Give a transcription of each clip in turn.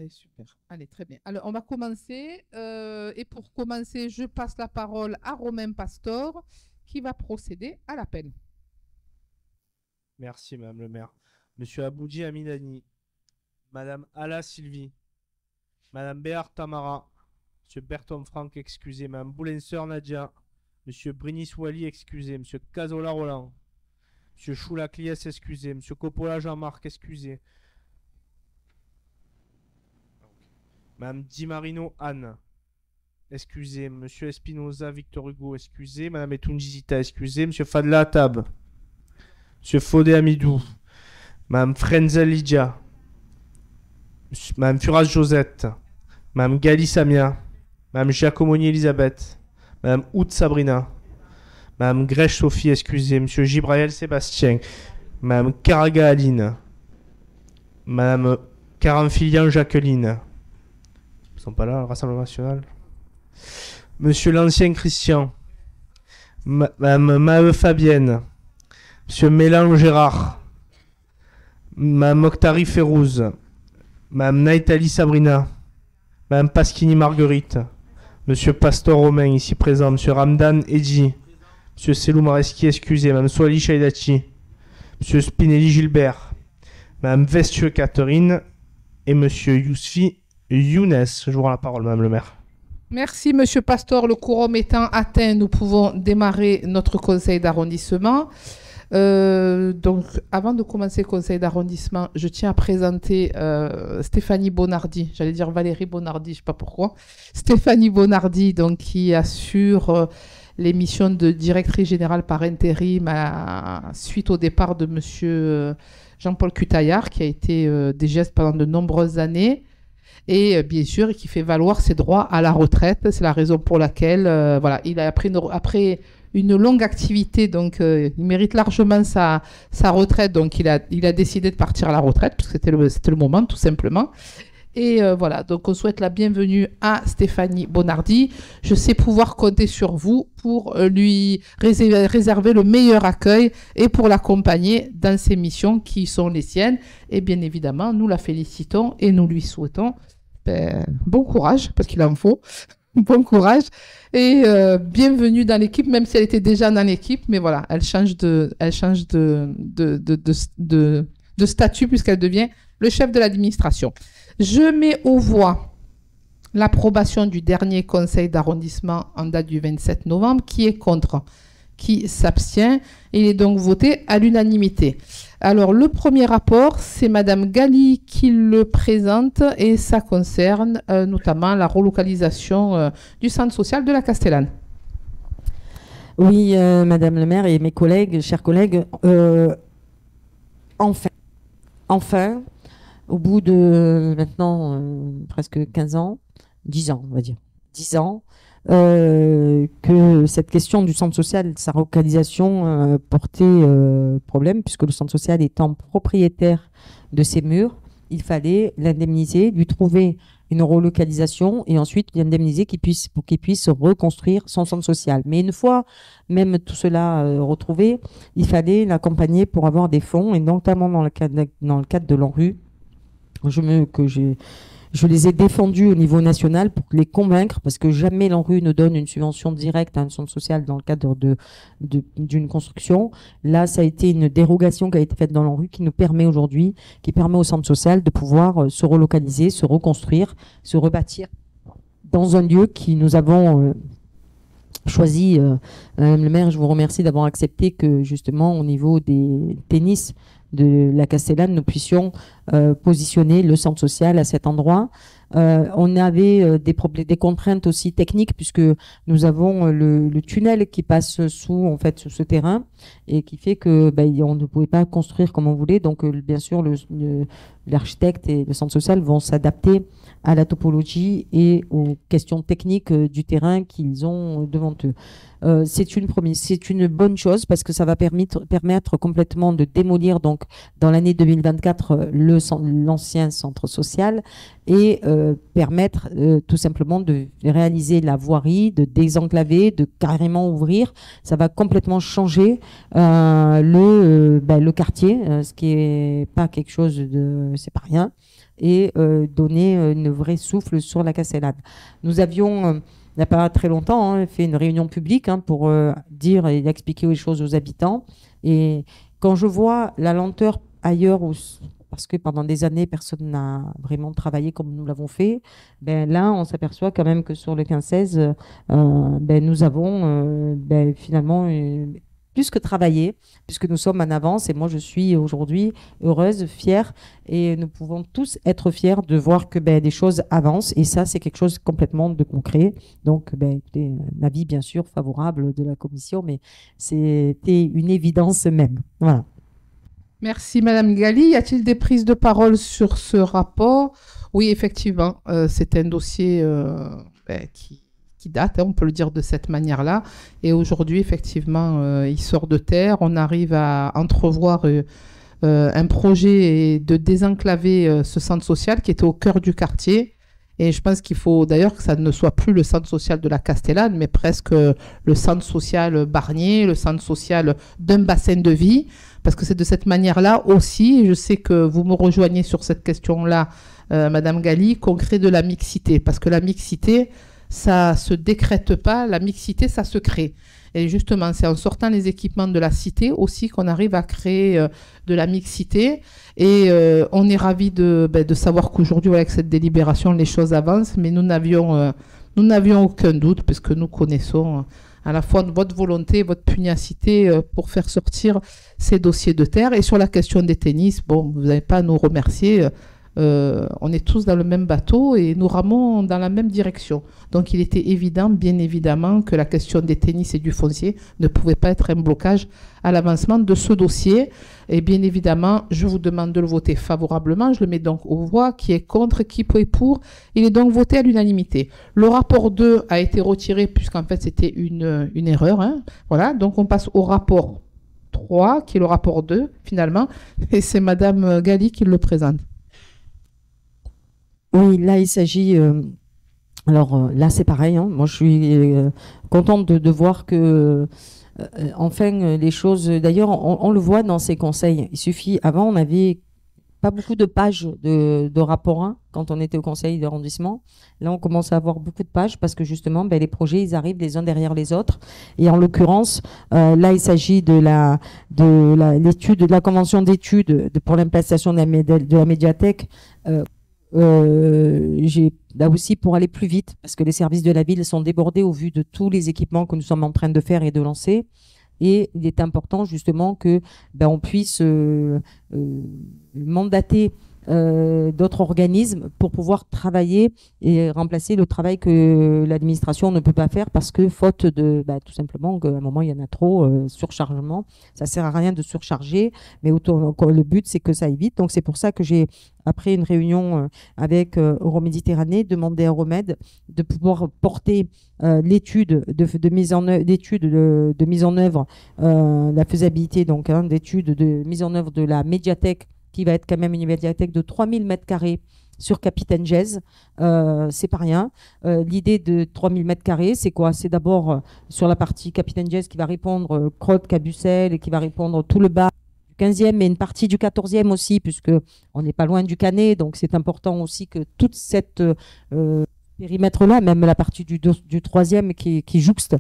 Allez, super. Allez, très bien. Alors, on va commencer. Et pour commencer, je passe la parole à Romain Pastor qui va procéder à l'appel. Merci, Madame le maire. Monsieur Aboudji Amidani, Madame Ala Sylvie, Madame Béar Tamara, Monsieur Berton Franck, excusez, Madame Boulenseur Nadia, Monsieur Brinis Wali, excusez, Monsieur Cazola Roland, Monsieur Choula Cliès, excusez, Monsieur Coppola Jean-Marc, excusez, Madame Di Marino Anne, excusez, Monsieur Espinoza Victor Hugo, excusez, Madame Etunjizita, excusez, Monsieur Fadla Tab, Monsieur Fodé Amidou, Madame Frenzel Lydia, Madame Furas Josette, Madame Gali Samia, Madame Giacomoni Elisabeth, Madame Hout Sabrina, Madame Grèche Sophie, excusez, Monsieur Gibraël Sébastien, Madame Caraga Aline, Madame Caranfilian Jacqueline, ils sont pas là, le Rassemblement National, Monsieur l'Ancien Christian, Madame Maheu Fabienne, Monsieur Mélan Gérard, Madame Octari Férouz, Madame Naïtali Sabrina, Madame Pasquini Marguerite, Monsieur Pastor Romain, ici présent, Monsieur Ramdan Edji, Monsieur Selou Mareski, excusez, Madame Soali Chaïdachi, Monsieur Spinelli Gilbert, Madame Vestieux Catherine et Monsieur Yousfi Younes. Je vous rends la parole, Madame le maire. Merci, Monsieur Pastor. Le quorum étant atteint, nous pouvons démarrer notre conseil d'arrondissement. Donc, avant de commencer le conseil d'arrondissement, je tiens à présenter Stéphanie Bonardi. J'allais dire Valérie Bonardi, je ne sais pas pourquoi. Stéphanie Bonardi, donc, qui assure les missions de directrice générale par intérim suite au départ de Monsieur Jean-Paul Cutaillard, qui a été DGS pendant de nombreuses années. Et bien sûr, qui fait valoir ses droits à la retraite. C'est la raison pour laquelle voilà, il a après une longue activité, donc il mérite largement sa retraite. Donc il a décidé de partir à la retraite, parce que c'était le moment, tout simplement. Et voilà, donc on souhaite la bienvenue à Stéphanie Bonardi. Je sais pouvoir compter sur vous pour lui réserver le meilleur accueil et pour l'accompagner dans ses missions qui sont les siennes. Et bien évidemment, nous la félicitons et nous lui souhaitons bon courage, parce qu'il en faut. Bon courage et bienvenue dans l'équipe, même si elle était déjà dans l'équipe, mais voilà, elle change de statut puisqu'elle devient le chef de l'administration. Je mets aux voix l'approbation du dernier conseil d'arrondissement en date du 27 novembre. Qui est contre? Qui s'abstient? Il est donc voté à l'unanimité. Alors, le premier rapport, c'est Madame Gali qui le présente et ça concerne notamment la relocalisation du centre social de la Castellane. Oui, Madame le maire et mes collègues, chers collègues, enfin, au bout de maintenant presque 15 ans, 10 ans, on va dire, 10 ans, que cette question du centre social, sa relocalisation portait problème, puisque le centre social étant propriétaire de ces murs, il fallait l'indemniser, lui trouver une relocalisation et ensuite l'indemniser pour qu'il puisse reconstruire son centre social. Mais une fois même tout cela retrouvé, il fallait l'accompagner pour avoir des fonds, et notamment dans le cadre de l'ANRU, je les ai défendus au niveau national pour les convaincre, parce que jamais l'ANRU ne donne une subvention directe à un centre social dans le cadre d'une construction. Là, ça a été une dérogation qui a été faite dans l'ANRU qui permet au centre social de pouvoir se relocaliser, se reconstruire, se rebâtir dans un lieu qui nous avons choisi. Madame le maire, je vous remercie d'avoir accepté que justement au niveau des tennis de la Castellane, nous puissions positionner le centre social à cet endroit. On avait des contraintes aussi techniques, puisque nous avons le tunnel qui passe sous ce terrain et qui fait que on ne pouvait pas construire comme on voulait. Donc bien sûr, l'architecte et le centre social vont s'adapter à la topologie et aux questions techniques du terrain qu'ils ont devant eux. C'est une bonne chose, parce que ça va permettre complètement de démolir donc dans l'année 2024 l'ancien centre social et permettre tout simplement de réaliser la voirie, de désenclaver, de carrément ouvrir. Ça va complètement changer le quartier, ce qui est pas quelque chose de, c'est pas rien, et donner une vraie souffle sur la Castellane. Nous avions, il n'y a pas très longtemps, fait une réunion publique pour dire et expliquer les choses aux habitants. Et quand je vois la lenteur ailleurs, parce que pendant des années, personne n'a vraiment travaillé comme nous l'avons fait, ben là, on s'aperçoit quand même que sur le 15-16, nous avons finalement plus que travaillé, puisque nous sommes en avance. Et moi, je suis aujourd'hui heureuse, fière, et nous pouvons tous être fiers de voir que des choses avancent. Et ça, c'est quelque chose complètement de concret. Donc, écoutez, un avis, bien sûr, favorable de la commission, mais c'était une évidence même. Voilà. Merci, Madame Gali. Y a-t-il des prises de parole sur ce rapport? Oui, effectivement, c'est un dossier qui date, on peut le dire de cette manière-là. Et aujourd'hui, effectivement, il sort de terre. On arrive à entrevoir un projet de désenclaver ce centre social qui était au cœur du quartier. Et je pense qu'il faut d'ailleurs que ça ne soit plus le centre social de la Castellane, mais presque le centre social Barnier, le centre social d'un bassin de vie. Parce que c'est de cette manière-là aussi, je sais que vous me rejoignez sur cette question-là, Madame Gali, qu'on crée de la mixité. Parce que la mixité, ça ne se décrète pas, la mixité, ça se crée. Et justement, c'est en sortant les équipements de la cité aussi qu'on arrive à créer de la mixité. Et on est ravis de savoir qu'aujourd'hui, avec cette délibération, les choses avancent. Mais nous n'avions aucun doute, puisque nous connaissons à la fois votre volonté, votre pugnacité pour faire sortir ces dossiers de terre. Et sur la question des tennis, bon, vous n'avez pas à nous remercier. On est tous dans le même bateau et nous ramons dans la même direction. Donc il était évident, bien évidemment, que la question des tennis et du foncier ne pouvait pas être un blocage à l'avancement de ce dossier. Et bien évidemment, je vous demande de le voter favorablement. Je le mets donc aux voix. Qui est contre, qui est pour? Il est donc voté à l'unanimité. Le rapport 2 a été retiré puisqu'en fait c'était une erreur. Voilà, donc on passe au rapport 3, qui est le rapport 2 finalement. Et c'est Madame Gali qui le présente. Oui, là, il s'agit... alors là, c'est pareil. Moi, je suis contente de voir que, enfin, les choses... D'ailleurs, on le voit dans ces conseils. Il suffit... Avant, on n'avait pas beaucoup de pages de rapport 1 quand on était au conseil d'arrondissement. Là, on commence à avoir beaucoup de pages parce que, justement, les projets, ils arrivent les uns derrière les autres. Et en l'occurrence, là, il s'agit de l'étude, de la convention d'études pour l'implantation de la médiathèque. Là aussi pour aller plus vite parce que les services de la ville sont débordés au vu de tous les équipements que nous sommes en train de faire et de lancer, et il est important justement que on puisse mandater d'autres organismes pour pouvoir travailler et remplacer le travail que l'administration ne peut pas faire parce que faute de tout simplement qu'à un moment il y en a trop, surchargement. Ça sert à rien de surcharger, mais le but c'est que ça aille vite. Donc c'est pour ça que j'ai, après une réunion avec Euroméditerranée, demandé à Euromède de pouvoir porter l'étude de mise en œuvre, la faisabilité donc d'études de mise en œuvre de la médiathèque, qui va être quand même une médiathèque de 3000 m² sur Capitaine Gèze. C'est pas rien. L'idée de 3000 m², c'est quoi? C'est d'abord sur la partie Capitaine Gèze qui va répondre Crotte, Cabucel, et qui va répondre tout le bas du 15e, mais une partie du 14e aussi, puisque on n'est pas loin du Canet. Donc c'est important aussi que toute cette périmètre-là, même la partie du 3e qui jouxte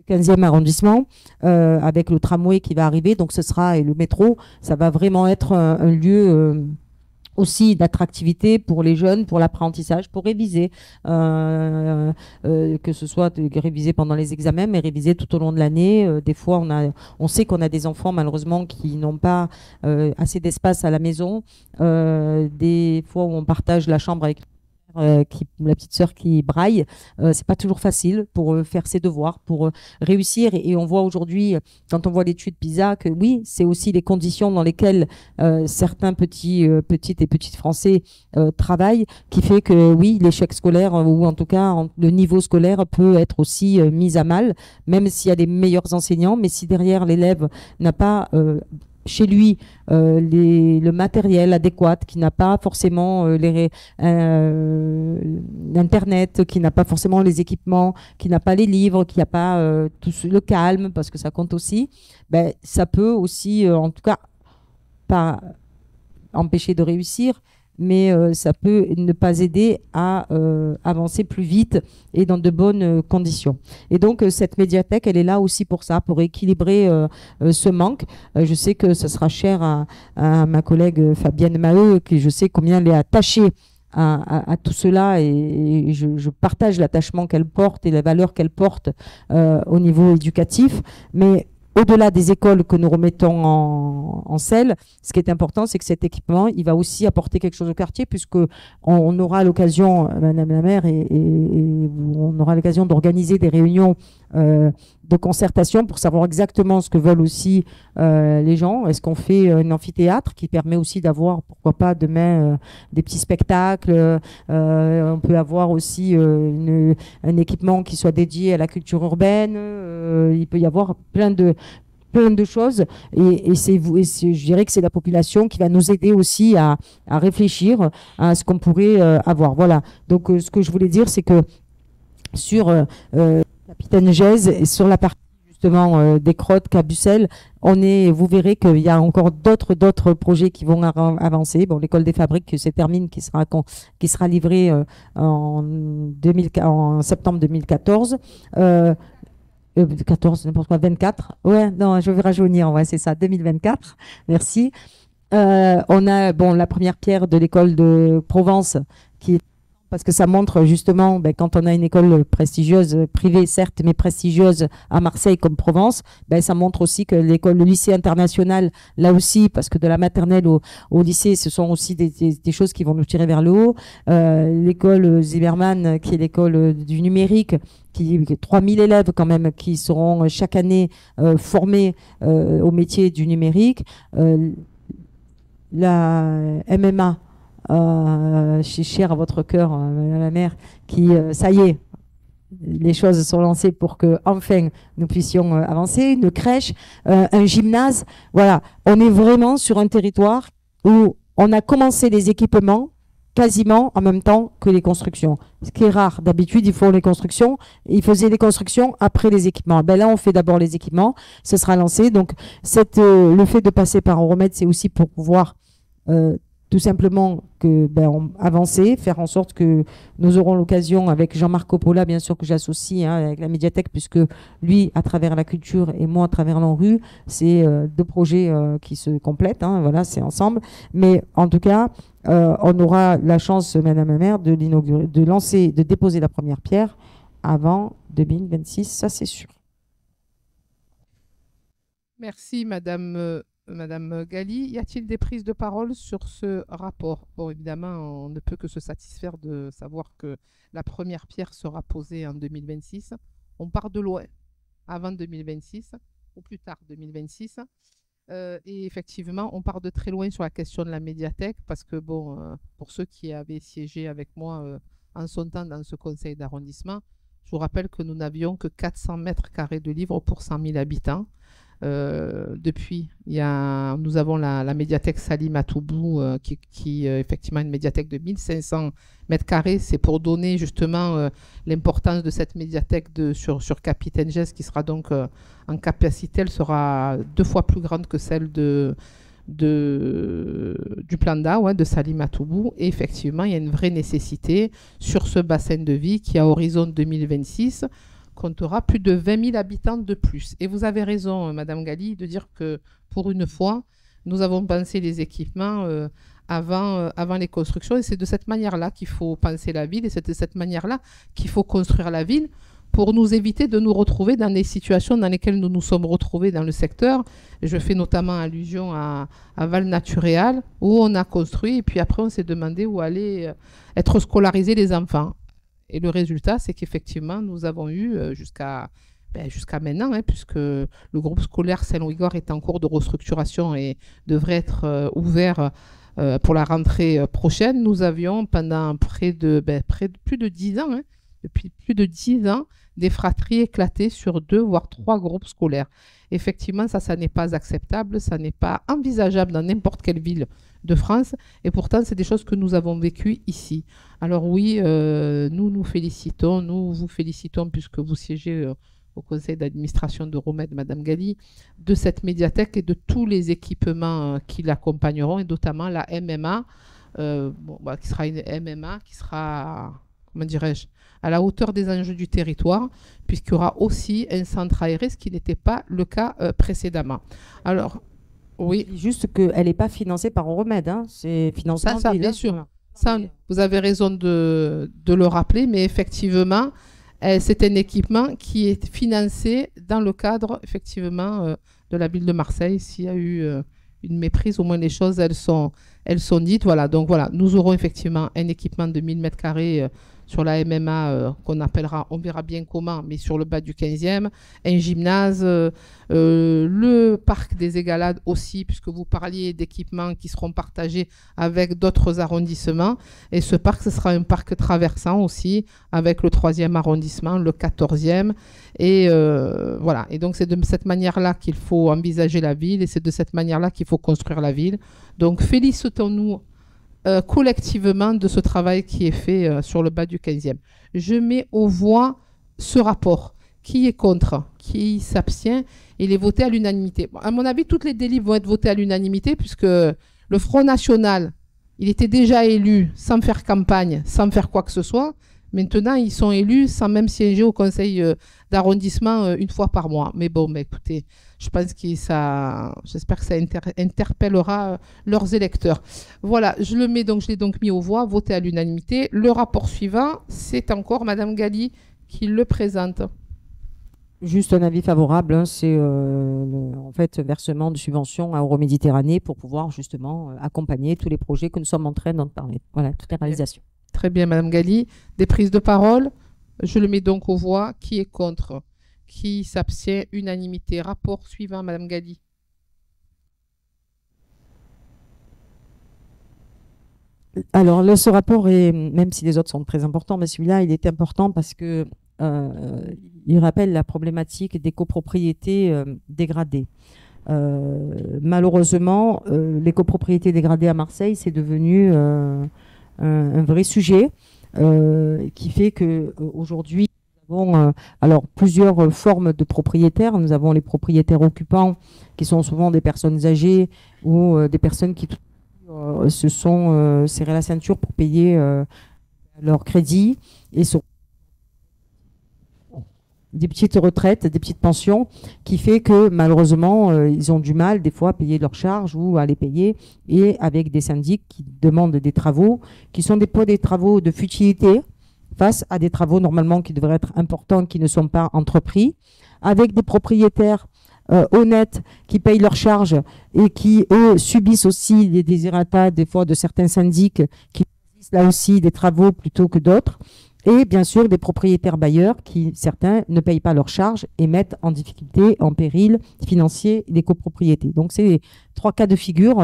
15e arrondissement, avec le tramway qui va arriver, donc ce sera, et le métro, ça va vraiment être un lieu aussi d'attractivité pour les jeunes, pour l'apprentissage, pour réviser, que ce soit réviser pendant les examens, mais réviser tout au long de l'année. Des fois, on sait qu'on a des enfants, malheureusement, qui n'ont pas assez d'espace à la maison. Des fois où on partage la chambre avec la petite sœur qui braille, c'est pas toujours facile pour faire ses devoirs, pour réussir. Et on voit aujourd'hui, quand on voit l'étude PISA, que oui, c'est aussi les conditions dans lesquelles certains petites et petites Français travaillent, qui fait que oui, l'échec scolaire, ou en tout cas le niveau scolaire peut être aussi mis à mal, même s'il y a des meilleurs enseignants, mais si derrière l'élève n'a pas chez lui le matériel adéquat, qui n'a pas forcément l'Internet, qui n'a pas forcément les équipements, qui n'a pas les livres, qui n'a pas le calme, parce que ça compte aussi, ben, ça peut aussi, en tout cas, pas empêcher de réussir, mais ça peut ne pas aider à avancer plus vite et dans de bonnes conditions. Et donc, cette médiathèque, elle est là aussi pour ça, pour équilibrer ce manque. Je sais que ce sera cher à ma collègue Fabienne Maheu, qui je sais combien elle est attachée à tout cela, et je partage l'attachement qu'elle porte et les valeurs qu'elle porte au niveau éducatif. Mais au-delà des écoles que nous remettons en selle, ce qui est important, c'est que cet équipement, il va aussi apporter quelque chose au quartier, puisque on aura l'occasion, Madame la maire, et on aura l'occasion d'organiser des réunions de concertation pour savoir exactement ce que veulent aussi les gens. Est-ce qu'on fait un amphithéâtre qui permet aussi d'avoir, pourquoi pas, demain, des petits spectacles. On peut avoir aussi un équipement qui soit dédié à la culture urbaine. Il peut y avoir plein de choses, et je dirais que c'est la population qui va nous aider aussi à réfléchir à ce qu'on pourrait avoir. Voilà. Donc, ce que je voulais dire, c'est que sur Capitaine Gèze et sur la partie justement des crottes, Cabucel, vous verrez qu'il y a encore d'autres projets qui vont avancer. Bon, l'école des fabriques, c'est termine, qui sera livrée en septembre 2014. 14, n'importe quoi, 24. Ouais, non, je vais rajeunir, ouais, c'est ça, 2024. Merci. On a la première pierre de l'école de Provence, parce que ça montre justement, quand on a une école prestigieuse, privée certes, mais prestigieuse à Marseille comme Provence, ça montre aussi que le lycée international, là aussi, parce que de la maternelle au lycée, ce sont aussi des choses qui vont nous tirer vers le haut. L'école Zimmermann, qui est l'école du numérique, qui 3000 élèves quand même, qui seront chaque année formés au métier du numérique. La MMA, cher à votre cœur, Madame la maire, qui, ça y est, les choses sont lancées pour que enfin nous puissions avancer. Une crèche, un gymnase, voilà. On est vraiment sur un territoire où on a commencé les équipements quasiment en même temps que les constructions. Ce qui est rare. D'habitude, ils font les constructions. Ils faisaient les constructions après les équipements. Là, on fait d'abord les équipements. Ce sera lancé. Donc, le fait de passer par Euromède, c'est aussi pour pouvoir tout simplement avancer, faire en sorte que nous aurons l'occasion, avec Jean-Marc Coppola, bien sûr, que j'associe avec la médiathèque, puisque lui, à travers la culture, et moi, à travers l'ANRU, c'est deux projets qui se complètent. Voilà, c'est ensemble. Mais en tout cas, on aura la chance, Madame la maire, de l'inaugurer, de déposer la première pierre avant 2026, ça c'est sûr. Merci, Madame Gali. Y a-t-il des prises de parole sur ce rapport? Bon, évidemment, on ne peut que se satisfaire de savoir que la première pierre sera posée en 2026. On part de loin, avant 2026, ou plus tard 2026. Et effectivement, on part de très loin sur la question de la médiathèque, parce que, pour ceux qui avaient siégé avec moi en son temps dans ce conseil d'arrondissement, je vous rappelle que nous n'avions que 400 mètres carrés de livres pour 100 000 habitants. Depuis, nous avons la médiathèque Salim à Toubou, qui est effectivement une médiathèque de 1500 mètres carrés. C'est pour donner justement l'importance de cette médiathèque sur Capitaine Gèze, qui sera donc en capacité, elle sera 2 fois plus grande que celle du plan d'A, de Salim à Toubou. Et effectivement, il y a une vraie nécessité sur ce bassin de vie qui, à horizon 2026, comptera plus de 20 000 habitants de plus. Et vous avez raison, Madame Gali, de dire que pour une fois, nous avons pensé les équipements avant les constructions. Et c'est de cette manière-là qu'il faut penser la ville, et c'est de cette manière-là qu'il faut construire la ville pour nous éviter de nous retrouver dans des situations dans lesquelles nous nous sommes retrouvés dans le secteur. Je fais notamment allusion à Val-Naturéal, où on a construit, et puis après on s'est demandé où allaient être scolarisés les enfants. Et le résultat, c'est qu'effectivement, nous avons eu jusqu'à maintenant, puisque le groupe scolaire Saint-Louis-Gore est en cours de restructuration et devrait être ouvert pour la rentrée prochaine. Nous avions pendant plus de 10 ans, depuis plus de 10 ans, des fratries éclatées sur 2 voire 3 groupes scolaires. Effectivement, ça n'est pas acceptable, ça n'est pas envisageable dans n'importe quelle ville de France. Et pourtant, c'est des choses que nous avons vécues ici. Alors oui, nous félicitons, nous vous félicitons puisque vous siégez au conseil d'administration de Romed, Madame Gali, de cette médiathèque et de tous les équipements qui l'accompagneront, et notamment la MMA, qui sera une MMA qui sera, comment dirais-je, à la hauteur des enjeux du territoire, puisqu'il y aura aussi un centre aéré, ce qui n'était pas le cas précédemment. Alors, oui. Juste qu'elle n'est pas financée par Euromed, hein. C'est financé Ça, bien sûr. Voilà. Ça, vous avez raison de le rappeler, mais effectivement, c'est un équipement qui est financé dans le cadre, effectivement, de la ville de Marseille. S'il y a eu une méprise, au moins les choses, elles sont dites. Voilà, donc voilà, nous aurons effectivement un équipement de 1000 m² sur la MMA qu'on appellera, on verra bien comment, mais sur le bas du 15e, un gymnase, le parc des Égalades aussi, puisque vous parliez d'équipements qui seront partagés avec d'autres arrondissements. Et ce parc, ce sera un parc traversant aussi, avec le 3e arrondissement, le 14e. Et voilà. Et donc, c'est de cette manière-là qu'il faut envisager la ville et c'est de cette manière-là qu'il faut construire la ville. Donc, félicitons-nous collectivement de ce travail qui est fait sur le bas du 15e. Je mets aux voix ce rapport. Qui est contre? Qui s'abstient? Il est voté à l'unanimité. Bon, à mon avis, toutes les délits vont être votés à l'unanimité puisque le Front National, il était déjà élu sans faire campagne, sans faire quoi que ce soit. Maintenant, ils sont élus sans même siéger au conseil d'arrondissement une fois par mois. Mais bon, écoutez, je pense que j'espère que ça interpellera leurs électeurs. Voilà, je l'ai donc mis aux voix, voté à l'unanimité. Le rapport suivant, c'est encore Madame Gali qui le présente. Juste un avis favorable, hein, c'est en fait versement de subventions à Euroméditerranée pour pouvoir justement accompagner tous les projets que nous sommes en train d'en parler. Voilà, toutes les réalisations. Très bien, Madame Gali. Des prises de parole. Je le mets donc aux voix. Qui est contre? Qui s'abstient? Unanimité. Rapport suivant, Madame Gali. Alors, ce rapport, même si les autres sont très importants, mais celui-là, il est important parce que il rappelle la problématique des copropriétés dégradées. Malheureusement, les copropriétés dégradées à Marseille, c'est devenu un vrai sujet qui fait qu'aujourd'hui, nous avons alors plusieurs formes de propriétaires. Nous avons les propriétaires occupants qui sont souvent des personnes âgées ou des personnes qui se sont serrées la ceinture pour payer leur crédit et sont des petites retraites, des petites pensions, qui fait que malheureusement, ils ont du mal des fois à payer leurs charges ou à les payer, et avec des syndics qui demandent des travaux, qui sont des fois des travaux de futilité, face à des travaux normalement qui devraient être importants, qui ne sont pas entrepris, avec des propriétaires honnêtes qui payent leurs charges et qui, eux, subissent aussi des désirata, des fois de certains syndics, qui subissent là aussi des travaux plutôt que d'autres. Et bien sûr, des propriétaires bailleurs qui, certains, ne payent pas leurs charges et mettent en difficulté, en péril financier les copropriétés. Donc, c'est les 3 cas de figure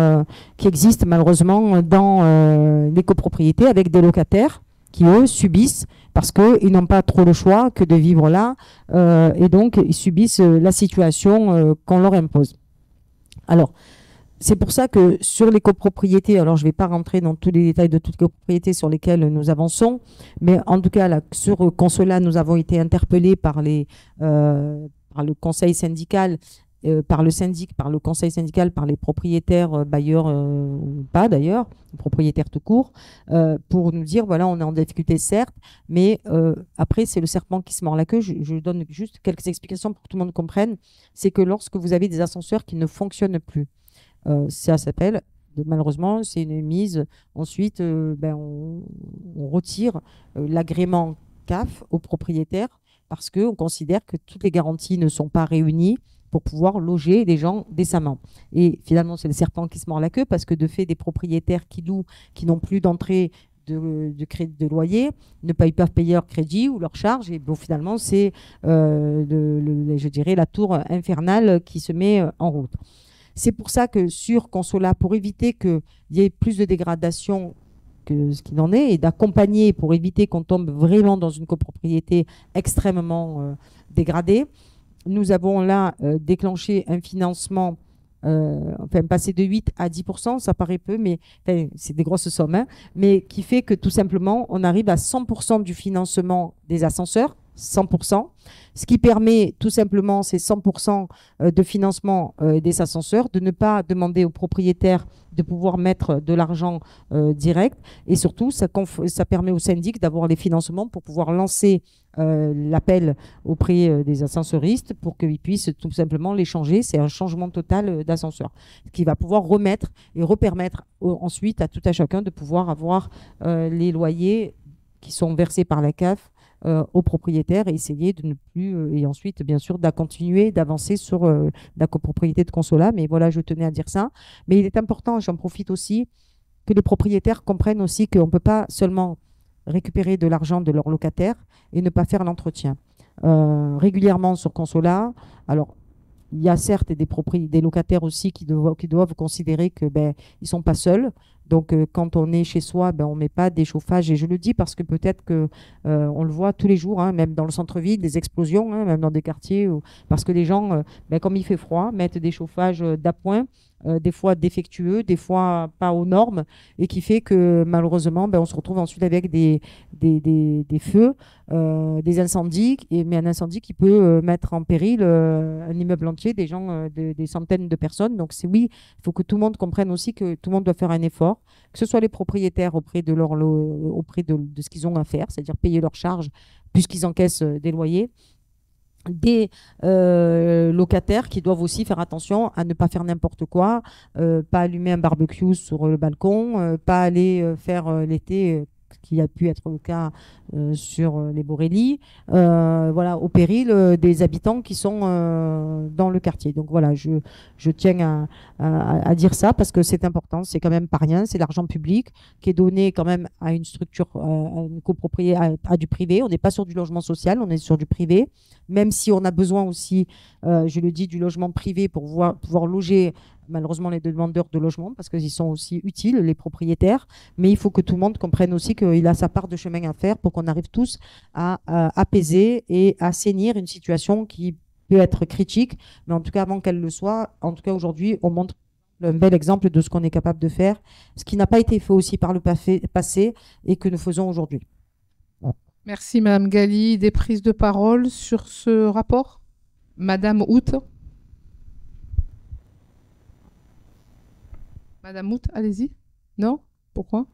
qui existent malheureusement dans les copropriétés avec des locataires qui, eux, subissent parce qu'ils n'ont pas trop le choix que de vivre là et donc ils subissent la situation qu'on leur impose. Alors, c'est pour ça que sur les copropriétés, alors je ne vais pas rentrer dans tous les détails de toutes les copropriétés sur lesquelles nous avançons, mais en tout cas, là, sur Consola, nous avons été interpellés par le conseil syndical, par le syndic, par le conseil syndical, par les propriétaires bailleurs, ou pas d'ailleurs, propriétaires tout court, pour nous dire, voilà, on est en difficulté certes, mais après, c'est le serpent qui se mord la queue. Je donne juste quelques explications pour que tout le monde comprenne. C'est que lorsque vous avez des ascenseurs qui ne fonctionnent plus, ça s'appelle, malheureusement, c'est une mise. Ensuite, on retire l'agrément CAF aux propriétaires parce qu'on considère que toutes les garanties ne sont pas réunies pour pouvoir loger des gens décemment. Et finalement, c'est le serpent qui se mord la queue parce que de fait, des propriétaires qui louent, qui n'ont plus d'entrée de loyer, ne payent pas payer leur crédit ou leur charge. Et bon, finalement, c'est, je dirais, la tour infernale qui se met en route. C'est pour ça que sur Consola, pour éviter qu'il y ait plus de dégradation ce qu'il en est et d'accompagner pour éviter qu'on tombe vraiment dans une copropriété extrêmement dégradée. Nous avons là déclenché un financement, enfin passer de 8 à 10%, ça paraît peu, mais enfin, c'est des grosses sommes, hein, mais qui fait que tout simplement, on arrive à 100% du financement des ascenseurs, 100%, ce qui permet tout simplement ces 100% de financement des ascenseurs, de ne pas demander aux propriétaires de pouvoir mettre de l'argent direct, et surtout, ça permet au syndic d'avoir les financements pour pouvoir lancer l'appel auprès des ascensoristes pour qu'ils puissent tout simplement les changer. C'est un changement total d'ascenseur qui va pouvoir remettre et repermettre ensuite à tout à chacun de pouvoir avoir les loyers qui sont versés par la CAF aux propriétaires et essayer de ne plus, et ensuite bien sûr de continuer d'avancer sur la copropriété de Consola. Mais voilà, je tenais à dire ça. Mais il est important, j'en profite aussi, que les propriétaires comprennent aussi qu'on ne peut pas seulement récupérer de l'argent de leurs locataires et ne pas faire l'entretien. Régulièrement sur Consola, alors il y a certes des locataires aussi qui doivent considérer que ils ne sont pas seuls. Donc, quand on est chez soi, on ne met pas des chauffages. Et je le dis parce que peut-être que on le voit tous les jours, hein, même dans le centre-ville, des explosions, hein, même dans des quartiers, parce que les gens, comme il fait froid, mettent des chauffages d'appoint, des fois défectueux, des fois pas aux normes, et qui fait que malheureusement, on se retrouve ensuite avec des feux, des incendies, mais un incendie qui peut mettre en péril un immeuble entier, des gens, des centaines de personnes. Donc, oui, il faut que tout le monde comprenne aussi que tout le monde doit faire un effort, que ce soit les propriétaires auprès de ce qu'ils ont à faire, c'est-à-dire payer leurs charges puisqu'ils encaissent des loyers, des locataires qui doivent aussi faire attention à ne pas faire n'importe quoi, pas allumer un barbecue sur le balcon, pas aller faire l'été qui a pu être le cas sur les Borély, voilà, au péril des habitants qui sont dans le quartier. Donc voilà, je tiens à dire ça parce que c'est important, c'est quand même pas rien, c'est l'argent public qui est donné quand même à une structure, à une copropriété, à du privé. On n'est pas sur du logement social, on est sur du privé, même si on a besoin aussi, je le dis, du logement privé pour pouvoir loger malheureusement les demandeurs de logement parce qu'ils sont aussi utiles, les propriétaires, mais il faut que tout le monde comprenne aussi qu'il a sa part de chemin à faire pour qu'on arrive tous à apaiser et à assainir une situation qui peut être critique, mais en tout cas avant qu'elle le soit, en tout cas aujourd'hui, on montre un bel exemple de ce qu'on est capable de faire, ce qui n'a pas été fait aussi par le passé et que nous faisons aujourd'hui. Merci Madame Gali. Des prises de parole sur ce rapport? Madame Hout. Madame Hout, allez-y. Non? Pourquoi?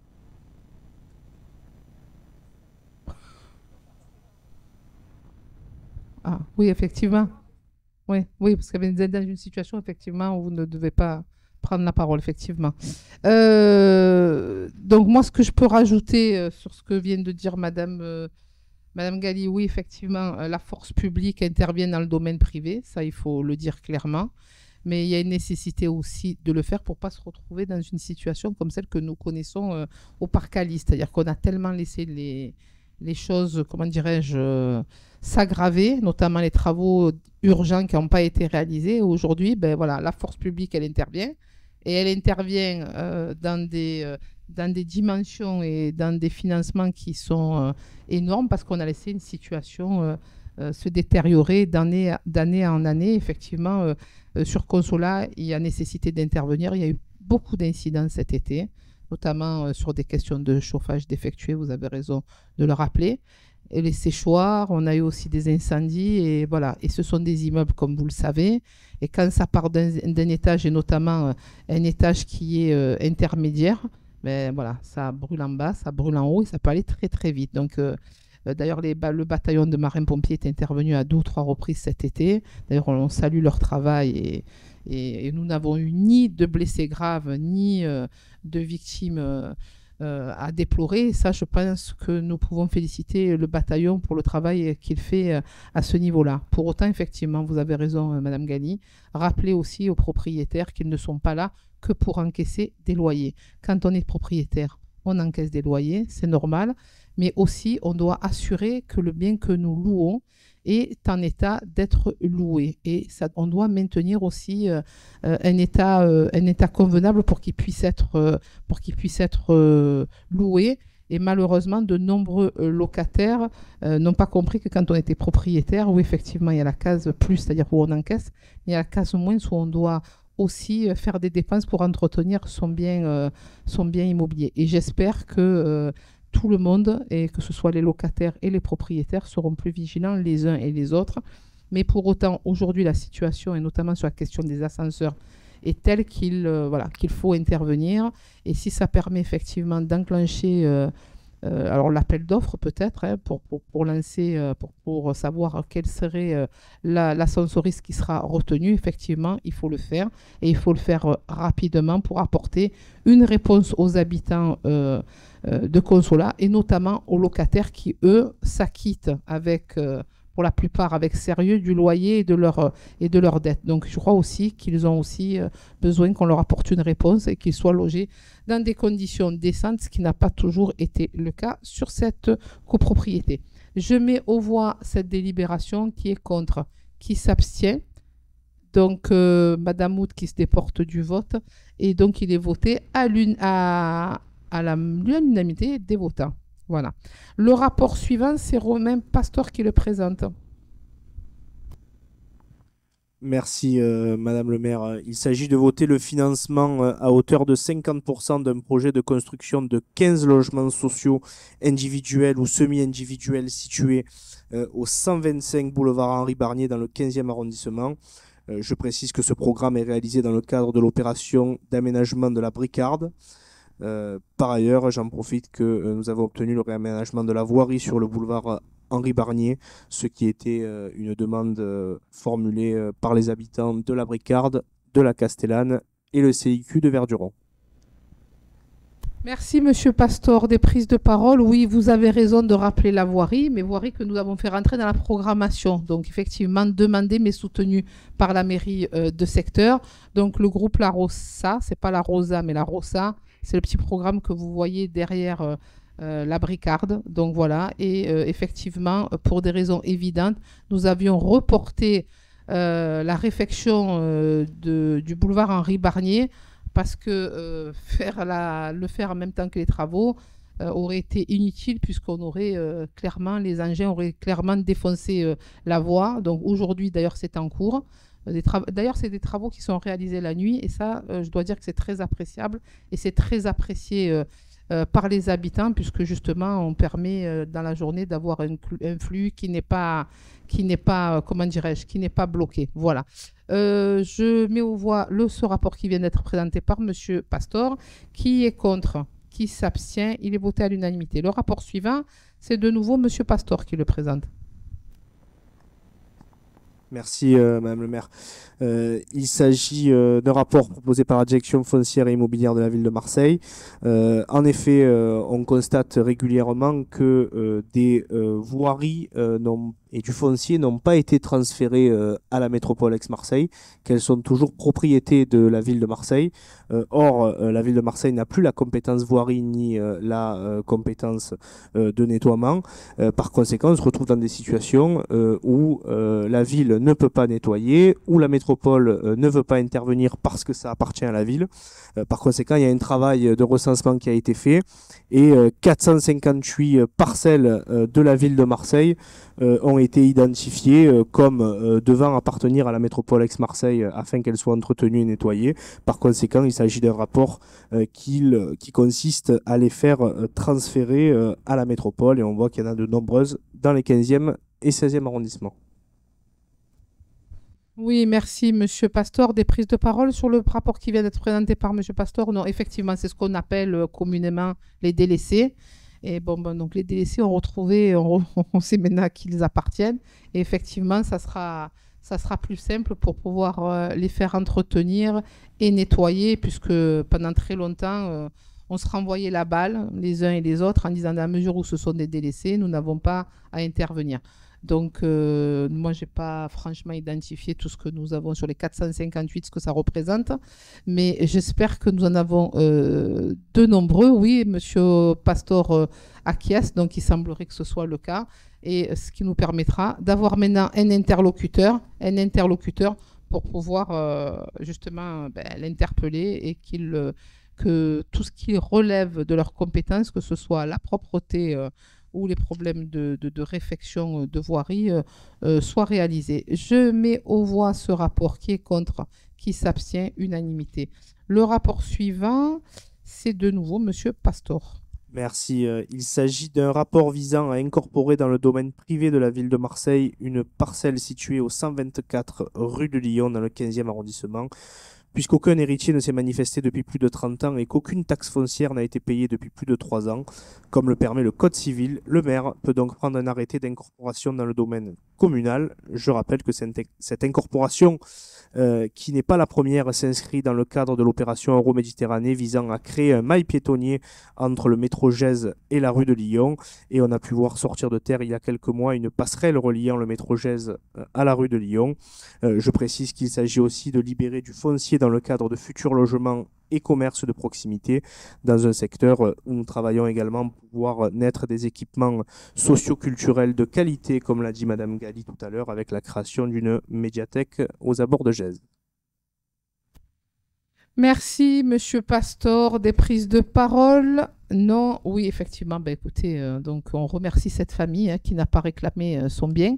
Ah, oui, effectivement. Oui, oui, parce que vous êtes dans une situation, effectivement, où vous ne devez pas prendre la parole, effectivement. Donc, moi, ce que je peux rajouter sur ce que vient de dire Madame Gali, oui, effectivement, la force publique intervient dans le domaine privé, ça, il faut le dire clairement. Mais il y a une nécessité aussi de le faire pour ne pas se retrouver dans une situation comme celle que nous connaissons au Parc Alice. C'est-à-dire qu'on a tellement laissé les choses, comment dirais-je, s'aggraver, notamment les travaux urgents qui n'ont pas été réalisés. Aujourd'hui, voilà, la force publique, elle intervient. Et elle intervient dans des dimensions et dans des financements qui sont énormes parce qu'on a laissé une situation se détériorer d'année en année. Effectivement, sur Consola, il y a nécessité d'intervenir. Il y a eu beaucoup d'incidents cet été, notamment sur des questions de chauffage défectueux, vous avez raison de le rappeler. Et les séchoirs, on a eu aussi des incendies, et voilà. Et ce sont des immeubles, comme vous le savez. Et quand ça part d'un étage, et notamment un étage qui est intermédiaire, voilà, ça brûle en bas, ça brûle en haut, et ça peut aller très très vite. Donc, d'ailleurs, le bataillon de marins-pompiers est intervenu à 2 ou 3 reprises cet été. D'ailleurs, on salue leur travail et nous n'avons eu ni de blessés graves, ni de victimes à déplorer. Et ça, je pense que nous pouvons féliciter le bataillon pour le travail qu'il fait à ce niveau-là. Pour autant, effectivement, vous avez raison, Madame Gali. Rappelez aussi aux propriétaires qu'ils ne sont pas là que pour encaisser des loyers. Quand on est propriétaire, on encaisse des loyers, c'est normal. mais aussi on doit assurer que le bien que nous louons est en état d'être loué. Et ça, on doit maintenir aussi un état convenable pour qu'il puisse être, loué. Et malheureusement, de nombreux locataires n'ont pas compris que quand on était propriétaire, où effectivement il y a la case plus, c'est-à-dire où on encaisse, il y a la case moins où on doit aussi faire des dépenses pour entretenir son bien immobilier. Et j'espère que tout le monde, et que ce soit les locataires et les propriétaires, seront plus vigilants les uns et les autres. Mais pour autant, aujourd'hui, la situation, et notamment sur la question des ascenseurs, est telle qu'il faut intervenir. Et si ça permet effectivement d'enclencher alors l'appel d'offres peut-être pour lancer, pour savoir quel serait l'ascensoriste qui sera retenu, effectivement, il faut le faire. Et il faut le faire rapidement pour apporter une réponse aux habitants de Consolat et notamment aux locataires qui, eux, s'acquittent pour la plupart avec sérieux du loyer et de leur dette. Donc je crois aussi qu'ils ont aussi besoin qu'on leur apporte une réponse et qu'ils soient logés dans des conditions décentes, ce qui n'a pas toujours été le cas sur cette copropriété. Je mets aux voix cette délibération. Qui est contre, qui s'abstient. Donc Madame Hout qui se déporte du vote, et donc il est voté à l'unanimité des votants. Voilà. Le rapport suivant, c'est Romain Pastor qui le présente. Merci, Madame le maire. Il s'agit de voter le financement à hauteur de 50% d'un projet de construction de 15 logements sociaux individuels ou semi-individuels situés au 125 boulevard Henri Barnier dans le 15e arrondissement. Je précise que ce programme est réalisé dans le cadre de l'opération d'aménagement de la Bricarde. Par ailleurs, j'en profite que nous avons obtenu le réaménagement de la voirie sur le boulevard Henri Barnier, ce qui était une demande formulée par les habitants de la Bricarde, de la Castellane et le CIQ de Verduron. Merci, Monsieur Pastor. Des prises de parole. Oui, vous avez raison de rappeler la voirie, mais voirie que nous avons fait rentrer dans la programmation. Donc, effectivement, demandée mais soutenue par la mairie de secteur. Donc, le groupe La Rosa, c'est pas la Rosa, mais la Rosa, c'est le petit programme que vous voyez derrière la Bricarde. Donc, voilà. Et effectivement, pour des raisons évidentes, nous avions reporté la réfection du boulevard Henri Barnier, parce que le faire en même temps que les travaux aurait été inutile, puisqu'on aurait clairement, les engins auraient clairement défoncé la voie. Donc aujourd'hui, d'ailleurs, c'est en cours. D'ailleurs, c'est des travaux qui sont réalisés la nuit, et ça, je dois dire que c'est très appréciable, et c'est très apprécié par les habitants, puisque justement, on permet dans la journée d'avoir un flux qui n'est pas, comment dirais-je, qui n'est pas bloqué. Voilà. Je mets aux voix ce rapport qui vient d'être présenté par Monsieur Pastor. Qui est contre? Qui s'abstient? Il est voté à l'unanimité. Le rapport suivant, c'est de nouveau Monsieur Pastor qui le présente. Merci, Madame le maire. Il s'agit d'un rapport proposé par la direction foncière et immobilière de la ville de Marseille. En effet, on constate régulièrement que des voiries et du foncier n'ont pas été transférées à la métropole Aix-Marseille, qu'elles sont toujours propriété de la ville de Marseille. Or, la ville de Marseille n'a plus la compétence voirie ni la compétence de nettoiement. Par conséquent, on se retrouve dans des situations où la ville ne peut pas nettoyer, où la métropole ne veut pas intervenir parce que ça appartient à la ville. Par conséquent, il y a un travail de recensement qui a été fait, et 458 parcelles de la ville de Marseille ont été identifiées comme devant appartenir à la métropole Aix-Marseille afin qu'elles soient entretenues et nettoyées. Par conséquent, il s'agit d'un rapport qui consiste à les faire transférer à la métropole, et on voit qu'il y en a de nombreuses dans les 15e et 16e arrondissements. Oui, merci, Monsieur Pastor. Des prises de parole sur le rapport qui vient d'être présenté par Monsieur Pastor? Non, effectivement, c'est ce qu'on appelle communément les délaissés. Et donc les délaissés ont retrouvé, on sait maintenant à qui ils appartiennent. Et effectivement, ça sera plus simple pour pouvoir les faire entretenir et nettoyer, puisque pendant très longtemps, on se renvoyait la balle les uns et les autres en disant dans la mesure où ce sont des délaissés, nous n'avons pas à intervenir. Donc, moi, je n'ai pas franchement identifié tout ce que nous avons sur les 458, ce que ça représente. Mais j'espère que nous en avons de nombreux. Oui, monsieur Pastor acquiesce, donc il semblerait que ce soit le cas. Et ce qui nous permettra d'avoir maintenant un interlocuteur pour pouvoir justement l'interpeller et que tout ce qui relève de leurs compétences, que ce soit la propreté ou les problèmes de réfection de voirie soient réalisés. Je mets aux voix ce rapport qui est contre, qui s'abstient, unanimité. Le rapport suivant, c'est de nouveau monsieur Pastor. Merci. Il s'agit d'un rapport visant à incorporer dans le domaine privé de la ville de Marseille une parcelle située au 124 rue de Lyon dans le 15e arrondissement. Puisqu'aucun héritier ne s'est manifesté depuis plus de 30 ans et qu'aucune taxe foncière n'a été payée depuis plus de 3 ans, comme le permet le Code civil, le maire peut donc prendre un arrêté d'incorporation dans le domaine communal. Je rappelle que cette incorporation, qui n'est pas la première, s'inscrit dans le cadre de l'opération Euroméditerranée visant à créer un mail piétonnier entre le métro Gèze et la rue de Lyon. Et on a pu voir sortir de terre il y a quelques mois une passerelle reliant le métro Gèze à la rue de Lyon. Je précise qu'il s'agit aussi de libérer du foncier dans le cadre de futurs logements et commerces de proximité dans un secteur où nous travaillons également pour voir naître des équipements socio-culturels de qualité, comme l'a dit Madame Gali tout à l'heure, avec la création d'une médiathèque aux abords de Gèze. Merci, monsieur Pastor. Des prises de parole? Non, oui, effectivement. Écoutez, donc on remercie cette famille qui n'a pas réclamé son bien.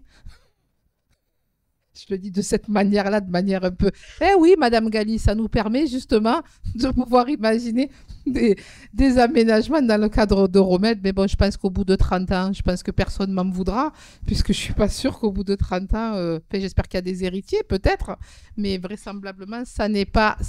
Je le dis de cette manière-là, de manière un peu... Eh oui, Madame Gali, ça nous permet justement de pouvoir imaginer des aménagements dans le cadre d'Euromède. Mais bon, je pense qu'au bout de 30 ans, je pense que personne ne m'en voudra, puisque je ne suis pas sûre qu'au bout de 30 ans, j'espère qu'il y a des héritiers, peut-être, mais vraisemblablement, ça n'est pas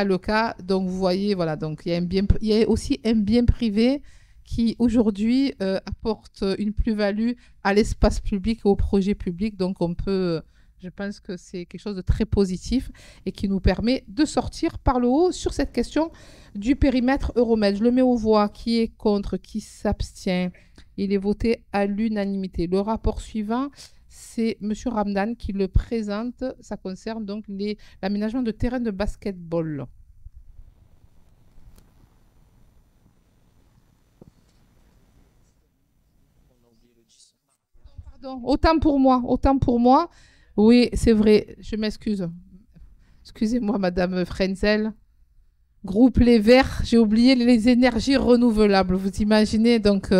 le cas. Donc, vous voyez, voilà, donc il y a aussi un bien privé qui aujourd'hui apporte une plus-value à l'espace public et au projet public. Donc je pense que c'est quelque chose de très positif et qui nous permet de sortir par le haut sur cette question du périmètre Euromède. Je le mets aux voix. Qui est contre? Qui s'abstient? Il est voté à l'unanimité. Le rapport suivant, c'est M. Ramdan qui le présente. Ça concerne donc l'aménagement de terrains de basketball. Autant pour moi. Oui, c'est vrai, je m'excuse. Excusez-moi, Madame Frenzel. Groupe Les Verts, j'ai oublié les énergies renouvelables, vous imaginez. Donc,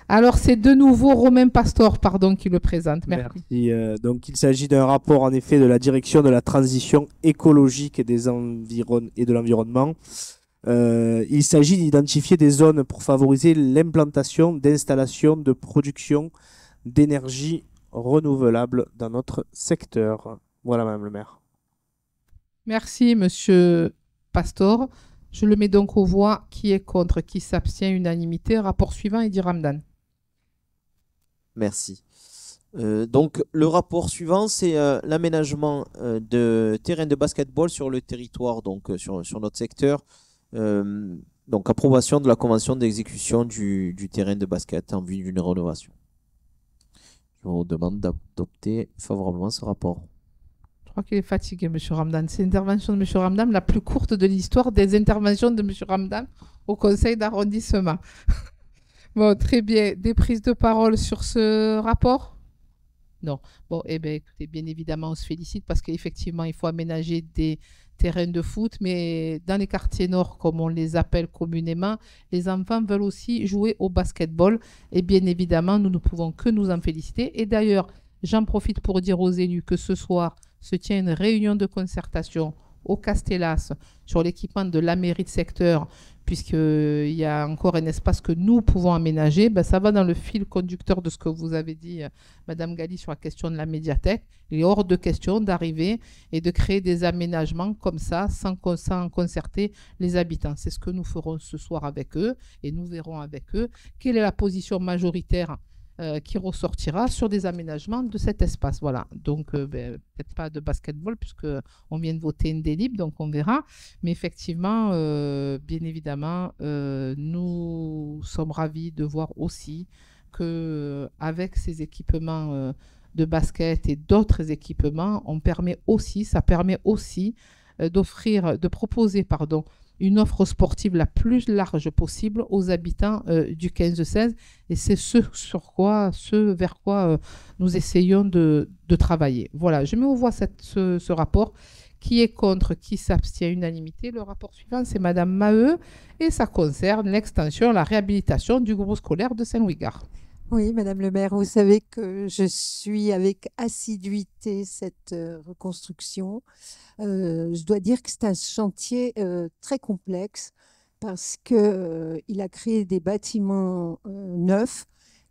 alors, c'est de nouveau Romain Pastor, qui le présente. Merci. Donc, il s'agit d'un rapport, en effet, de la direction de la transition écologique et de l'environnement. Il s'agit d'identifier des zones pour favoriser l'implantation d'installations de production d'énergie renouvelable dans notre secteur. Voilà, Madame le maire. Merci, Monsieur Pastor. Je le mets donc aux voix. Qui est contre? Qui s'abstient? Unanimité. Rapport suivant, Edi Ramdan. Merci. Donc, le rapport suivant, c'est l'aménagement de terrains de basketball sur le territoire, donc sur notre secteur. Donc, approbation de la convention d'exécution du terrain de basket en vue d'une rénovation. Je vous demande d'adopter favorablement ce rapport. Je crois qu'il est fatigué, M. Ramdan. C'est l'intervention de M. Ramdan la plus courte de l'histoire des interventions de M. Ramdan au conseil d'arrondissement. Bon, très bien. Des prises de parole sur ce rapport? Non. Bon, écoutez, bien évidemment, on se félicite parce qu'effectivement, il faut aménager des terrains de foot, mais dans les quartiers nord, comme on les appelle communément, les enfants veulent aussi jouer au basketball. Et bien évidemment, nous ne pouvons que nous en féliciter. Et d'ailleurs, j'en profite pour dire aux élus que ce soir se tient une réunion de concertation au Castellas sur l'équipement de la mairie de secteur, puisqu'il y a encore un espace que nous pouvons aménager. Ça va dans le fil conducteur de ce que vous avez dit, Madame Gali, sur la question de la médiathèque. Il est hors de question d'arriver et de créer des aménagements comme ça, sans concerter les habitants. C'est ce que nous ferons ce soir avec eux et nous verrons avec eux quelle est la position majoritaire qui ressortira sur des aménagements de cet espace. Voilà. Donc, peut-être pas de basketball puisque on vient de voter une délib, donc on verra. Mais effectivement, bien évidemment, nous sommes ravis de voir aussi que avec ces équipements de basket et d'autres équipements, ça permet aussi de proposer, pardon, une offre sportive la plus large possible aux habitants du 15-16. Et c'est ce vers quoi nous essayons de travailler. Voilà, je mets au voie ce rapport. Qui est contre, qui s'abstient, unanimité. Le rapport suivant, c'est Madame Maheu et ça concerne l'extension, la réhabilitation du groupe scolaire de Saint-Louis-Gare. Oui, Madame le maire, vous savez que je suis avec assiduité cette reconstruction. Je dois dire que c'est un chantier très complexe parce qu'il a créé des bâtiments neufs,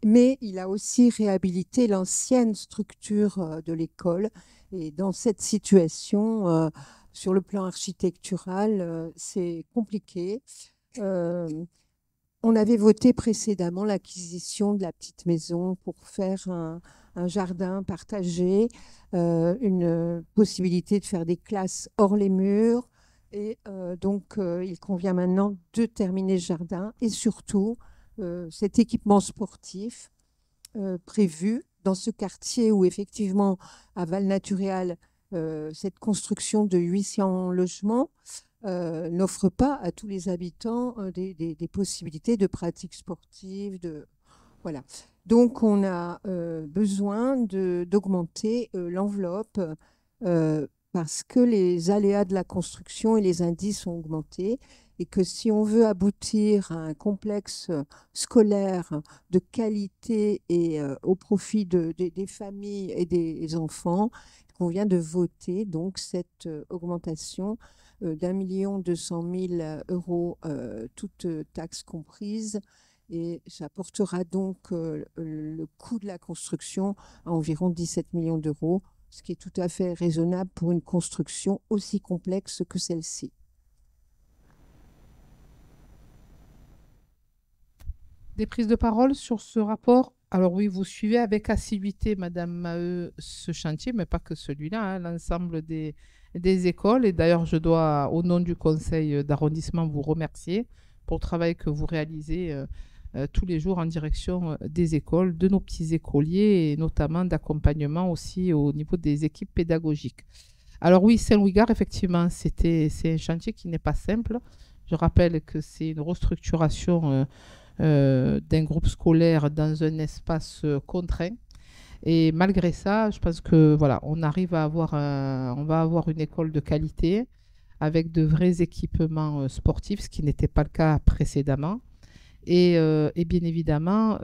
mais il a aussi réhabilité l'ancienne structure de l'école. Et dans cette situation, sur le plan architectural, c'est compliqué. On avait voté précédemment l'acquisition de la petite maison pour faire un jardin partagé, une possibilité de faire des classes hors les murs. Et donc, il convient maintenant de terminer ce jardin et surtout cet équipement sportif prévu dans ce quartier où effectivement, à Val-Naturéal, cette construction de 800 logements n'offre pas à tous les habitants des possibilités de pratiques sportives. Voilà. Donc, on a besoin d'augmenter l'enveloppe parce que les aléas de la construction et les indices ont augmenté et que si on veut aboutir à un complexe scolaire de qualité et au profit des familles et des enfants, il convient de voter donc cette augmentation d'1 200 000 €, toutes taxes comprises. Et ça portera donc le coût de la construction à environ 17 millions d'euros, ce qui est tout à fait raisonnable pour une construction aussi complexe que celle-ci. Des prises de parole sur ce rapport? Alors oui, vous suivez avec assiduité, Madame Maheu, ce chantier, mais pas que celui-là, hein, l'ensemble des écoles. Et d'ailleurs, je dois, au nom du conseil d'arrondissement, vous remercier pour le travail que vous réalisez tous les jours en direction des écoles, de nos petits écoliers et notamment d'accompagnement aussi au niveau des équipes pédagogiques. Alors oui, Saint-Louis-Gare, effectivement, c'est un chantier qui n'est pas simple. Je rappelle que c'est une restructuration d'un groupe scolaire dans un espace contraint. Et malgré ça, je pense que voilà, on va avoir une école de qualité avec de vrais équipements sportifs, ce qui n'était pas le cas précédemment. Et bien évidemment,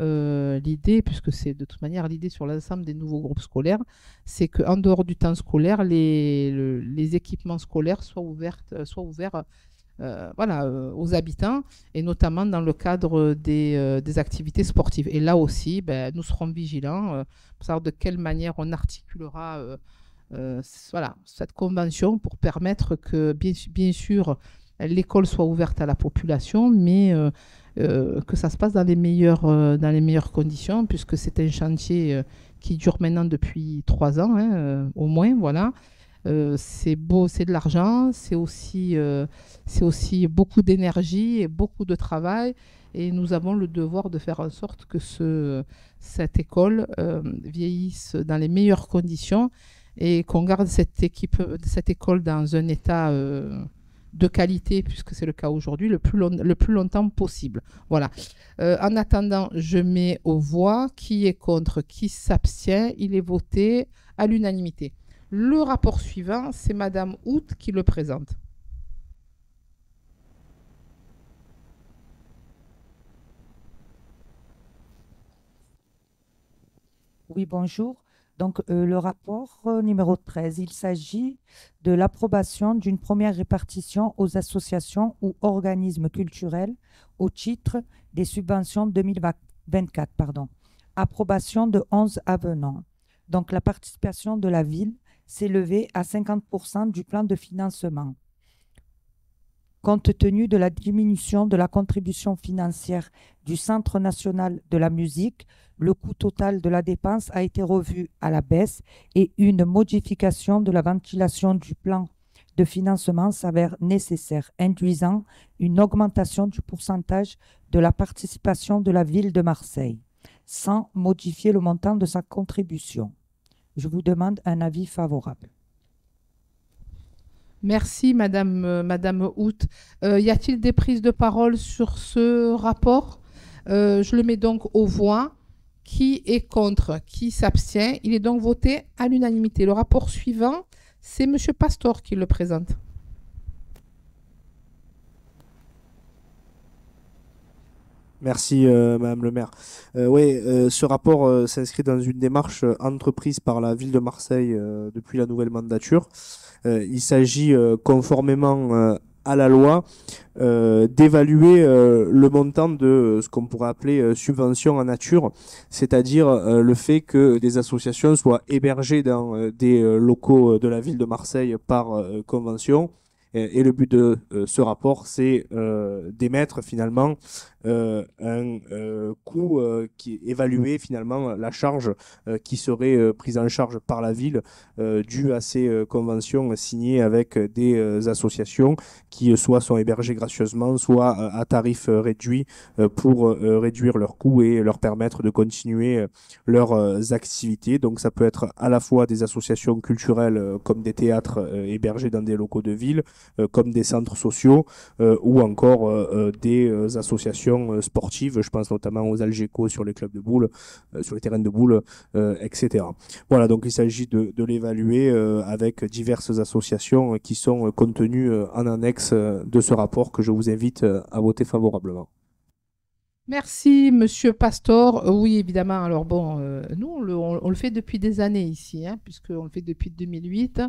l'idée, puisque c'est de toute manière l'idée sur l'ensemble des nouveaux groupes scolaires, c'est qu'en dehors du temps scolaire, les équipements scolaires soient ouverts aux habitants, et notamment dans le cadre des activités sportives. Et là aussi, nous serons vigilants pour savoir de quelle manière on articulera cette convention pour permettre que, bien sûr, l'école soit ouverte à la population, mais que ça se passe dans les meilleures conditions, puisque c'est un chantier qui dure maintenant depuis 3 ans, hein, au moins, voilà. C'est beau, c'est de l'argent, c'est aussi beaucoup d'énergie et beaucoup de travail. Et nous avons le devoir de faire en sorte que cette école vieillisse dans les meilleures conditions et qu'on garde cette école dans un état de qualité, puisque c'est le cas aujourd'hui, le plus longtemps possible. Voilà. En attendant, je mets aux voix. Qui est contre, qui s'abstient. Il est voté à l'unanimité. Le rapport suivant, c'est Madame Hout qui le présente. Oui, bonjour. Donc, le rapport numéro 13, il s'agit de l'approbation d'une première répartition aux associations ou organismes culturels au titre des subventions 2024. Approbation de 11 avenants. Donc, la participation de la ville s'est levée à 50% du plan de financement. compte tenu de la diminution de la contribution financière du Centre national de la musique, le coût total de la dépense a été revu à la baisse et une modification de la ventilation du plan de financement s'avère nécessaire, induisant une augmentation du pourcentage de la participation de la ville de Marseille, sans modifier le montant de sa contribution. Je vous demande un avis favorable. Merci, Madame Hout. Y a-t-il des prises de parole sur ce rapport? Je le mets donc aux voix. Qui est contre? Qui s'abstient? Il est donc voté à l'unanimité. Le rapport suivant, c'est M. Pastor qui le présente. Merci, Madame le maire. Oui, ce rapport s'inscrit dans une démarche entreprise par la ville de Marseille depuis la nouvelle mandature. Il s'agit, conformément à la loi, d'évaluer le montant de ce qu'on pourrait appeler subvention en nature, c'est-à-dire le fait que des associations soient hébergées dans des locaux de la ville de Marseille par convention. Et le but de ce rapport, c'est d'émettre finalement un coût qui évaluait finalement la charge qui serait prise en charge par la ville due à ces conventions signées avec des associations qui soit sont hébergées gracieusement, soit à tarif réduit pour réduire leurs coûts et leur permettre de continuer leurs activités. Donc ça peut être à la fois des associations culturelles comme des théâtres hébergés dans des locaux de ville, comme des centres sociaux ou encore des associations sportives. Je pense notamment aux Algeco sur les clubs de boules, sur les terrains de boules, etc. Voilà, donc il s'agit de l'évaluer avec diverses associations qui sont contenues en annexe de ce rapport que je vous invite à voter favorablement. Merci, Monsieur Pastor. Oui, évidemment. Alors bon, nous, on le fait depuis des années ici, hein, puisqu'on le fait depuis 2008.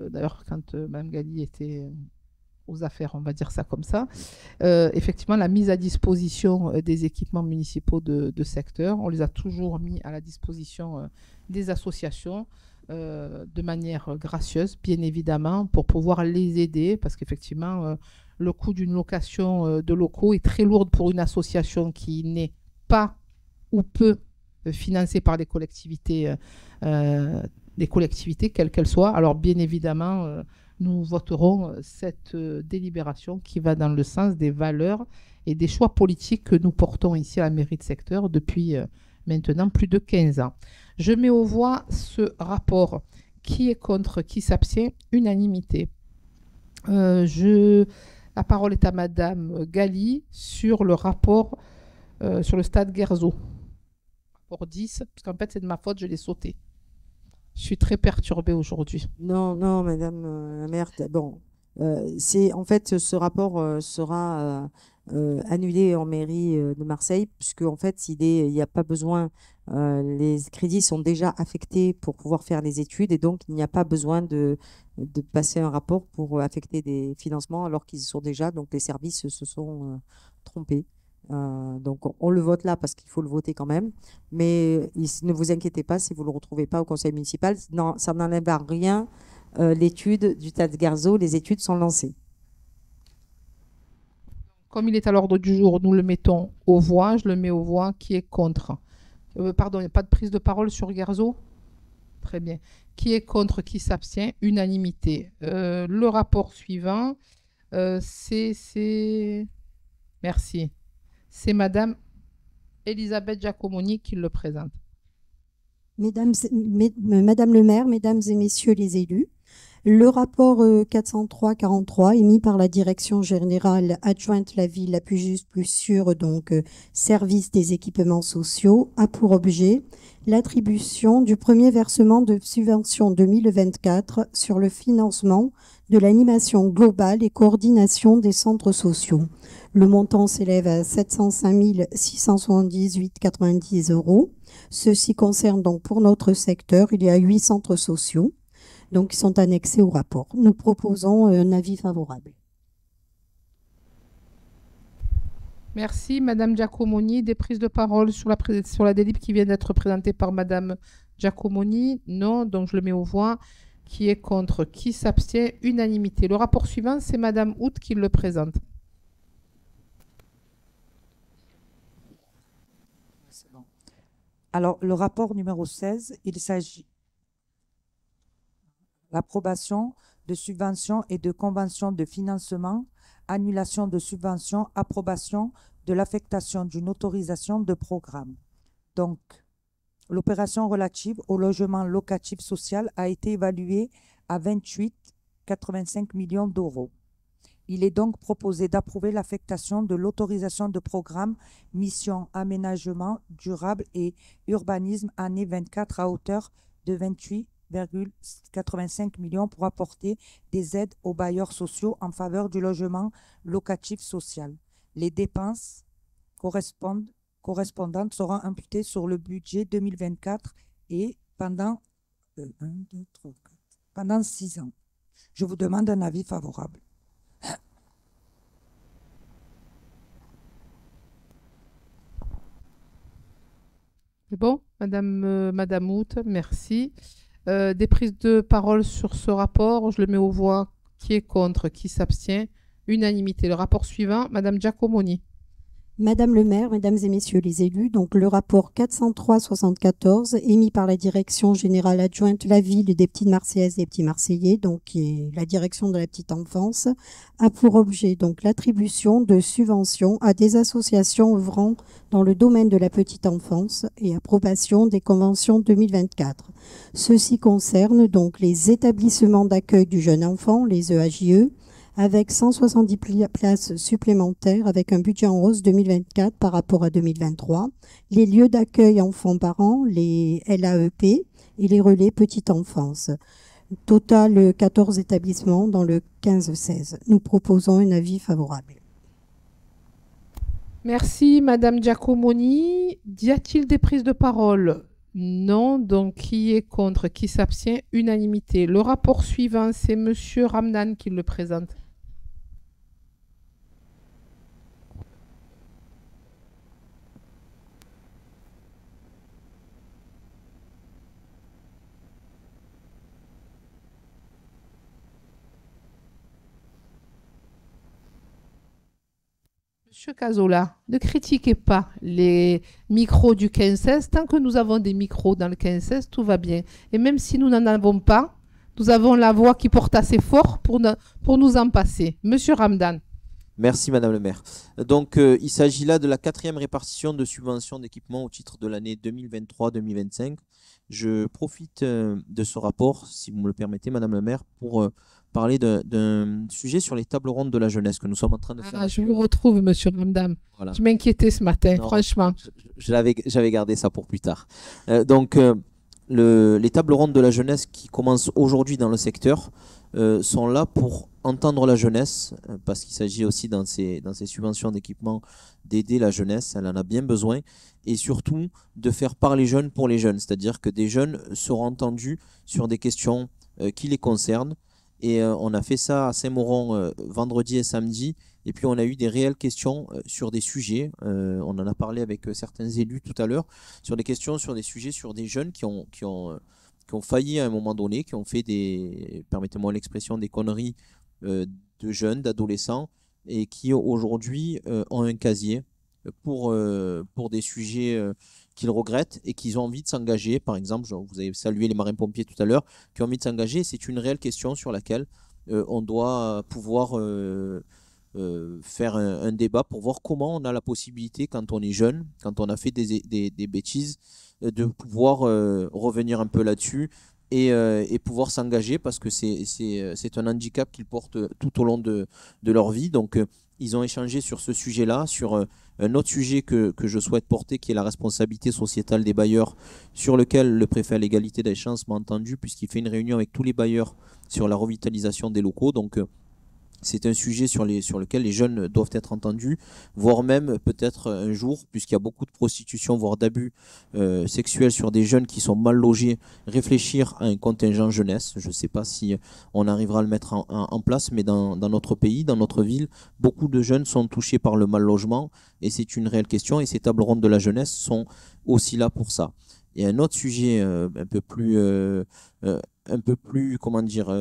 D'ailleurs, quand Mme Gali était aux affaires, on va dire ça comme ça, effectivement, la mise à disposition des équipements municipaux de secteur, on les a toujours mis à la disposition des associations de manière gracieuse, bien évidemment, pour pouvoir les aider, parce qu'effectivement, le coût d'une location de locaux est très lourd pour une association qui n'est pas ou peu financée par les collectivités, quelles qu'elles soient. Alors, bien évidemment, nous voterons cette délibération qui va dans le sens des valeurs et des choix politiques que nous portons ici à la mairie de secteur depuis maintenant plus de 15 ans. Je mets aux voix ce rapport. Qui est contre? Qui s'abstient? Unanimité. La parole est à Madame Gali sur le rapport sur le stade Guerzo. Rapport 10, parce qu'en fait c'est de ma faute, je l'ai sauté. Je suis très perturbée aujourd'hui. Non, non, Madame la maire. Bon, en fait, ce rapport sera annulé en mairie de Marseille, puisque en fait, il n'y a pas besoin. Les crédits sont déjà affectés pour pouvoir faire les études, et donc il n'y a pas besoin de passer un rapport pour affecter des financements alors qu'ils y sont déjà. Donc les services se sont trompés. Donc on le vote là parce qu'il faut le voter quand même, mais ne vous inquiétez pas si vous ne le retrouvez pas au conseil municipal. Non, ça n'enlève à rien l'étude du stade Guerzo. Les études sont lancées. Comme il est à l'ordre du jour, nous le mettons aux voix. Je le mets aux voix. Qui est contre? Pardon, il n'y a pas de prise de parole sur Guerzo? Très bien. Qui est contre? Qui s'abstient? Unanimité. Le rapport suivant, c'est... Merci. C'est Madame Elisabeth Giacomoni qui le présente. Madame le maire, mesdames et messieurs les élus, le rapport 403-43 émis par la direction générale adjointe la ville la plus juste, plus sûre, donc service des équipements sociaux, a pour objet l'attribution du premier versement de subvention 2024 sur le financement de l'animation globale et coordination des centres sociaux. Le montant s'élève à 705 678,90 €. Ceci concerne donc pour notre secteur, il y a 8 centres sociaux, donc qui sont annexés au rapport. Nous proposons un avis favorable. Merci, Madame Giacomoni. Des prises de parole sur la délib qui vient d'être présentée par Madame Giacomoni? Non, donc je le mets aux voix. Qui est contre? Qui s'abstient? Unanimité. Le rapport suivant, c'est Madame Hout qui le présente. C'est bon. Alors, le rapport numéro 16, il s'agit l'approbation de subventions et de conventions de financement, annulation de subventions, approbation de l'affectation d'une autorisation de programme. Donc, l'opération relative au logement locatif social a été évaluée à 28,85 millions d'euros. Il est donc proposé d'approuver l'affectation de l'autorisation de programme Mission Aménagement durable et urbanisme année 24 à hauteur de 28,85 millions pour apporter des aides aux bailleurs sociaux en faveur du logement locatif social. Les dépenses correspondantes seront imputées sur le budget 2024 et pendant 6 ans. Je vous demande un avis favorable. C'est bon, Madame Hout, merci. Des prises de parole sur ce rapport, je le mets aux voix. Qui est contre? Qui s'abstient? Unanimité. Le rapport suivant, Madame Giacomoni. Madame le maire, mesdames et messieurs les élus, donc le rapport 403-74 émis par la direction générale adjointe la ville des petites Marseillaises et des petits Marseillais, donc qui est la direction de la petite enfance, a pour objet donc l'attribution de subventions à des associations œuvrant dans le domaine de la petite enfance et approbation des conventions 2024. Ceci concerne donc les établissements d'accueil du jeune enfant, les EAJE, avec 170 places supplémentaires avec un budget en hausse 2024 par rapport à 2023, les lieux d'accueil enfants-parents, les LAEP et les relais petite enfance. Total 14 établissements dans le 15-16. Nous proposons un avis favorable. Merci Madame Giacomoni. Y a-t-il des prises de parole? Non, donc qui est contre? Qui s'abstient? Unanimité. Le rapport suivant, c'est Monsieur Ramdan qui le présente. Monsieur Cazola, ne critiquez pas les micros du 15-16. Tant que nous avons des micros dans le 15-16, tout va bien. Et même si nous n'en avons pas, nous avons la voix qui porte assez fort pour nous en passer. Monsieur Ramdan. Merci Madame le maire. Donc il s'agit là de la 4e répartition de subventions d'équipement au titre de l'année 2023-2025. Je profite de ce rapport, si vous me le permettez Madame le maire, pour parler d'un sujet sur les tables rondes de la jeunesse que nous sommes en train de faire. Je vous retrouve Monsieur Ramdan. Voilà. Je m'inquiétais ce matin, non, franchement. J'avais gardé ça pour plus tard. Les tables rondes de la jeunesse qui commencent aujourd'hui dans le secteur sont là pour entendre la jeunesse, parce qu'il s'agit aussi dans ces subventions d'équipement d'aider la jeunesse, elle en a bien besoin, et surtout de faire parler jeunes pour les jeunes, c'est-à-dire que des jeunes seront entendus sur des questions qui les concernent. Et on a fait ça à Saint-Mauron vendredi et samedi. Et puis on a eu des réelles questions sur des sujets. On en a parlé avec certains élus tout à l'heure, sur des questions, sur des sujets, sur des jeunes qui ont failli à un moment donné, qui ont fait permettez-moi l'expression, des conneries de jeunes, d'adolescents, et qui aujourd'hui ont un casier pour des sujets qu'ils regrettent et qu'ils ont envie de s'engager. Par exemple, vous avez salué les marins-pompiers tout à l'heure, qui ont envie de s'engager. C'est une réelle question sur laquelle on doit pouvoir faire un débat pour voir comment on a la possibilité, quand on est jeune, quand on a fait des bêtises, de pouvoir revenir un peu là-dessus et pouvoir s'engager, parce que c'est un handicap qu'ils portent tout au long de leur vie. Donc ils ont échangé sur ce sujet-là, sur un autre sujet que je souhaite porter, qui est la responsabilité sociétale des bailleurs, sur lequel le préfet à l'égalité des chances m'a entendu, puisqu'il fait une réunion avec tous les bailleurs sur la revitalisation des locaux. Donc c'est un sujet sur lequel les jeunes doivent être entendus, voire même peut-être un jour, puisqu'il y a beaucoup de prostitution, voire d'abus sexuels sur des jeunes qui sont mal logés, réfléchir à un contingent jeunesse. Je ne sais pas si on arrivera à le mettre en place, mais dans notre pays, dans notre ville, beaucoup de jeunes sont touchés par le mal logement, et c'est une réelle question, et ces tables rondes de la jeunesse sont aussi là pour ça. Et un autre sujet un peu plus, comment dire,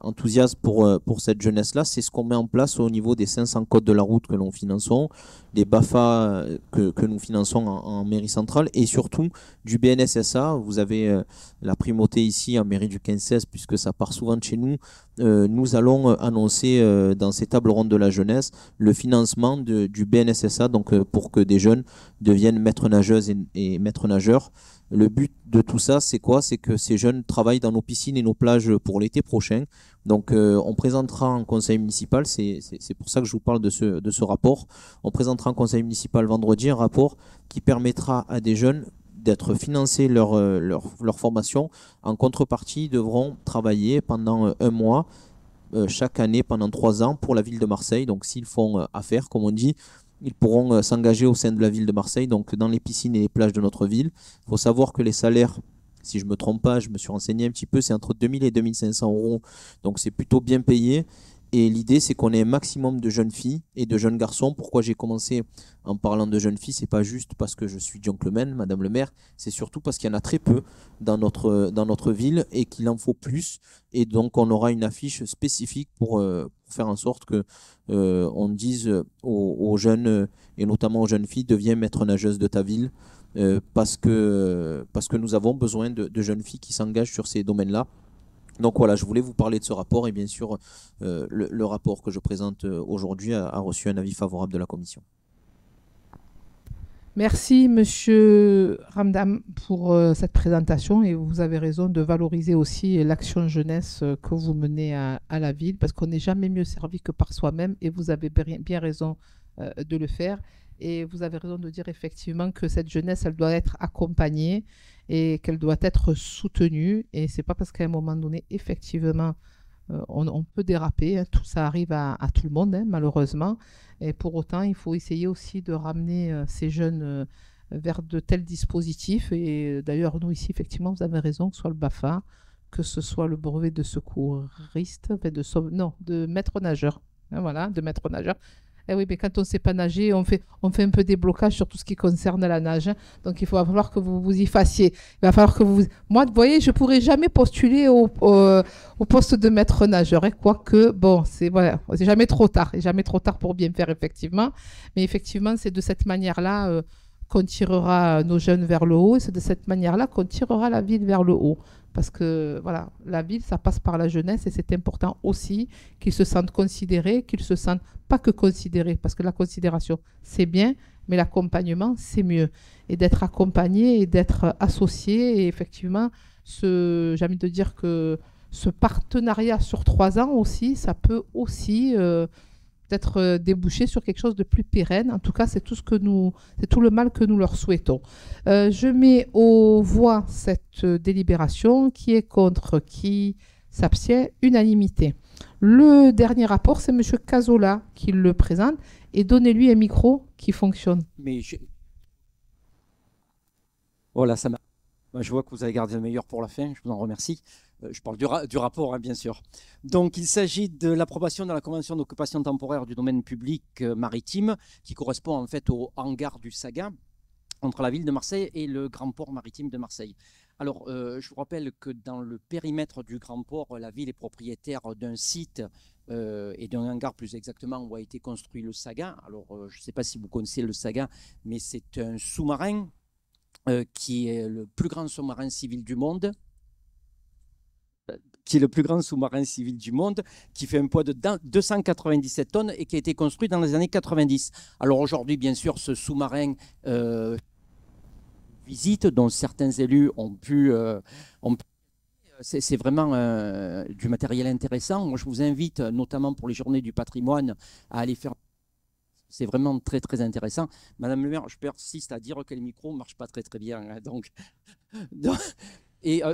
enthousiaste pour cette jeunesse-là, c'est ce qu'on met en place au niveau des 500 codes de la route que nous finançons, des BAFA que nous finançons en mairie centrale et surtout du BNSSA. Vous avez la primauté ici en mairie du 15-16 puisque ça part souvent de chez nous. Nous allons annoncer dans ces tables rondes de la jeunesse le financement du BNSSA donc, pour que des jeunes deviennent maîtres nageuses et maîtres nageurs. Le but de tout ça, c'est quoi? C'est que ces jeunes travaillent dans nos piscines et nos plages pour l'été prochain. Donc, on présentera en conseil municipal, c'est pour ça que je vous parle de ce rapport. On présentera en conseil municipal vendredi un rapport qui permettra à des jeunes d'être financés leur formation. En contrepartie, ils devront travailler pendant un mois chaque année pendant 3 ans pour la ville de Marseille. Donc, s'ils font affaire, comme on dit, ils pourront s'engager au sein de la ville de Marseille, donc dans les piscines et les plages de notre ville. Il faut savoir que les salaires, si je ne me trompe pas, je me suis renseigné un petit peu, c'est entre 2000 et 2500 euros. Donc c'est plutôt bien payé. Et l'idée, c'est qu'on ait un maximum de jeunes filles et de jeunes garçons. Pourquoi j'ai commencé en parlant de jeunes filles? C'est pas juste parce que je suis gentleman, Madame le maire. C'est surtout parce qu'il y en a très peu dans notre ville et qu'il en faut plus. Et donc, on aura une affiche spécifique pour faire en sorte que on dise aux jeunes, et notamment aux jeunes filles, deviens maître nageuse de ta ville. Parce que nous avons besoin de jeunes filles qui s'engagent sur ces domaines-là. Donc voilà, je voulais vous parler de ce rapport et bien sûr, le rapport que je présente aujourd'hui a reçu un avis favorable de la commission. Merci, Monsieur Ramdam, pour cette présentation et vous avez raison de valoriser aussi l'action jeunesse que vous menez à la ville parce qu'on n'est jamais mieux servi que par soi-même et vous avez bien raison de le faire. Et vous avez raison de dire effectivement que cette jeunesse, elle doit être accompagnée et qu'elle doit être soutenue. Et c'est pas parce qu'à un moment donné, effectivement, on peut déraper. Hein, tout ça arrive à tout le monde, hein, malheureusement. Et pour autant, il faut essayer aussi de ramener ces jeunes vers de tels dispositifs. Et d'ailleurs, nous ici, effectivement, vous avez raison, que ce soit le BAFA, que ce soit le brevet de secouriste, de maître nageur. Hein, voilà, de maître nageur. Eh oui, mais quand on ne sait pas nager, on fait un peu des blocages sur tout ce qui concerne la nage. Hein. Donc, il va falloir que vous vous y fassiez. Il va falloir que vous... Moi, vous voyez, je ne pourrais jamais postuler au poste de maître nageur. Hein, quoique, bon, c'est jamais trop tard. C'est jamais trop tard pour bien faire, effectivement. Mais effectivement, c'est de cette manière-là qu'on tirera nos jeunes vers le haut. Et c'est de cette manière-là qu'on tirera la ville vers le haut. Parce que voilà, la ville, ça passe par la jeunesse et c'est important aussi qu'ils se sentent considérés, qu'ils se sentent pas que considérés, parce que la considération, c'est bien, mais l'accompagnement, c'est mieux. Et d'être accompagné et d'être associé. Et effectivement, j'ai envie de dire que ce partenariat sur 3 ans aussi, ça peut aussi peut-être déboucher sur quelque chose de plus pérenne. En tout cas, c'est tout le mal que nous leur souhaitons. Je mets aux voix cette délibération. Qui est contre? Qui s'abstient? Unanimité. Le dernier rapport, c'est M. Cazola qui le présente. Et donnez-lui un micro qui fonctionne. Voilà, ça m'a... Je vois que vous avez gardé le meilleur pour la fin, je vous en remercie. Je parle du rapport, hein, bien sûr. Donc, il s'agit de l'approbation de la convention d'occupation temporaire du domaine public maritime, qui correspond en fait au hangar du Saga, entre la ville de Marseille et le grand port maritime de Marseille. Alors, je vous rappelle que dans le périmètre du grand port, la ville est propriétaire d'un site et d'un hangar plus exactement où a été construit le Saga. Alors, je ne sais pas si vous connaissez le Saga, mais c'est un sous-marin qui est le plus grand sous-marin civil du monde, qui fait un poids de 297 tonnes et qui a été construit dans les années 90. Alors aujourd'hui, bien sûr, ce sous-marin visite, dont certains élus ont pu... c'est vraiment du matériel intéressant. Moi, je vous invite, notamment pour les journées du patrimoine, à aller faire... C'est vraiment très, très intéressant. Madame le maire, je persiste à dire que les micros ne marchent pas très, très bien. Hein,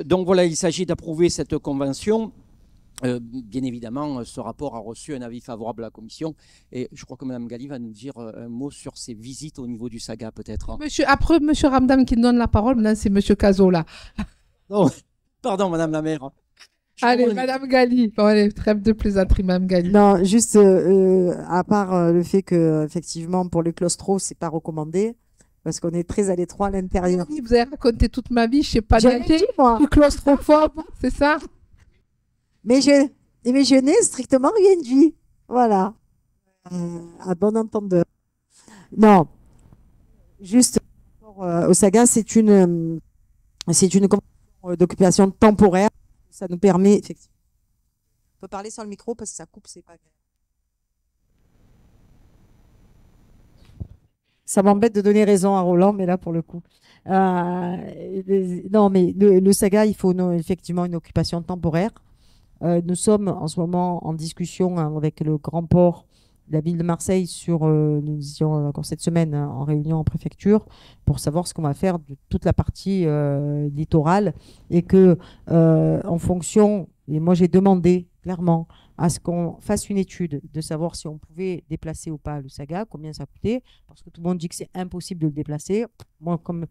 donc voilà, il s'agit d'approuver cette convention. Bien évidemment, ce rapport a reçu un avis favorable à la commission. Et je crois que Madame Gali va nous dire un mot sur ses visites au niveau du Saga, peut-être. Après, Monsieur Ramdam qui donne la parole, maintenant c'est Monsieur Cazola. Non, pardon, Madame la maire. Allez, Madame Gali. Bon, allez, trêve de plaisanterie, Madame Gali. Non, juste à part le fait que effectivement pour les claustros c'est pas recommandé. parce qu'on est très à l'étroit à l'intérieur. Oui, vous avez raconté toute ma vie, je sais pas J'avais nager, dit, moi. je suis claustrophobe, c'est ça? Mais je n'ai strictement rien dit. Voilà. À bon entendeur. Non, juste au Saga, c'est une convention d'occupation temporaire. Ça nous permet effectivement. On peut parler sans le micro parce que ça coupe, c'est pas grave. Ça m'embête de donner raison à Roland, mais là, pour le coup. Non, mais le Saga, il faut effectivement une occupation temporaire. Nous sommes en ce moment en discussion avec le Grand Port, la ville de Marseille, nous étions encore cette semaine en réunion en préfecture pour savoir ce qu'on va faire de toute la partie littorale et que en fonction, et moi j'ai demandé clairement à ce qu'on fasse une étude de savoir si on pouvait déplacer ou pas le Saga, combien ça coûtait, parce que tout le monde dit que c'est impossible de le déplacer. Moi, comme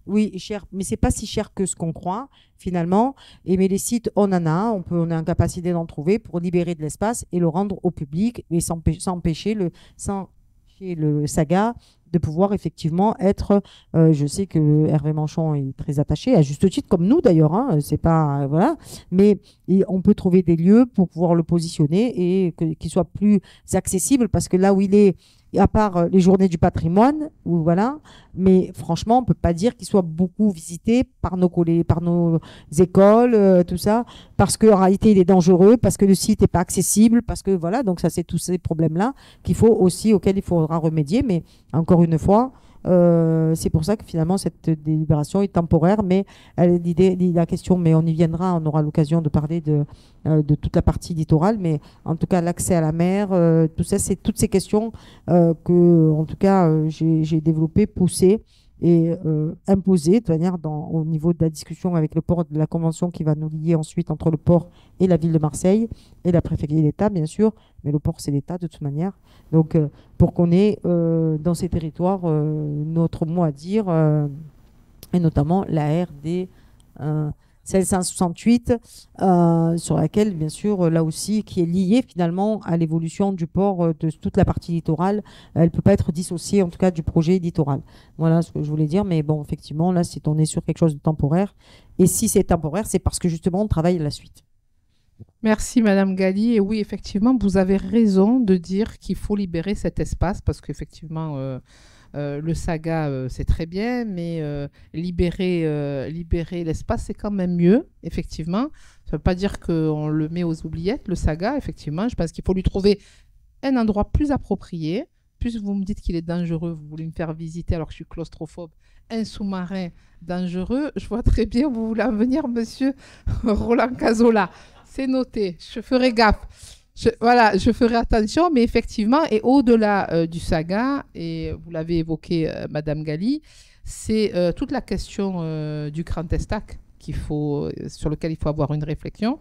oui, cher, mais c'est pas si cher que ce qu'on croit finalement. Mais les sites, on en a, on est en capacité d'en trouver pour libérer de l'espace et le rendre au public et sans empêcher le Saga de pouvoir effectivement être. Je sais que Hervé Manchon est très attaché, à juste titre, comme nous d'ailleurs. Hein, c'est pas voilà, mais on peut trouver des lieux pour pouvoir le positionner et qu'il soit plus accessible parce que là où il est. Et à part les journées du patrimoine, ou voilà, mais franchement, on ne peut pas dire qu'il soit beaucoup visité par nos collègues, par nos écoles, tout ça, parce qu'en réalité, il est dangereux, parce que le site n'est pas accessible, parce que voilà, donc ça, c'est tous ces problèmes-là auxquels il faudra remédier, mais encore une fois, c'est pour ça que finalement cette délibération est temporaire, mais la question, mais on y viendra, on aura l'occasion de parler de toute la partie littorale, mais en tout cas l'accès à la mer, tout ça, c'est toutes ces questions que, en tout cas, j'ai développées, poussées et imposées de manière au niveau de la discussion avec le port de la convention qui va nous lier ensuite entre le port et la ville de Marseille et la préfecture de l'État, bien sûr, mais le port c'est l'État de toute manière. Donc pour qu'on ait dans ces territoires notre mot à dire et notamment la RD 568 sur laquelle bien sûr là aussi qui est liée finalement à l'évolution du port de toute la partie littorale, elle peut pas être dissociée en tout cas du projet littoral. Voilà ce que je voulais dire, mais bon effectivement là on est sur quelque chose de temporaire et si c'est temporaire c'est parce que justement on travaille à la suite. Merci Madame Galli. Et oui, effectivement, vous avez raison de dire qu'il faut libérer cet espace parce qu'effectivement, le Saga, c'est très bien, mais libérer l'espace, c'est quand même mieux, effectivement. Ça ne veut pas dire qu'on le met aux oubliettes, le Saga, effectivement. Je pense qu'il faut lui trouver un endroit plus approprié. Plus vous me dites qu'il est dangereux, vous voulez me faire visiter alors que je suis claustrophobe, un sous-marin dangereux, je vois très bien où vous voulez en venir, monsieur Roland Cazola. C'est noté, je ferai gaffe. Je ferai attention, mais effectivement, et au-delà du Saga, et vous l'avez évoqué, Madame Galli, c'est toute la question du Grand Estac sur lequel il faut avoir une réflexion.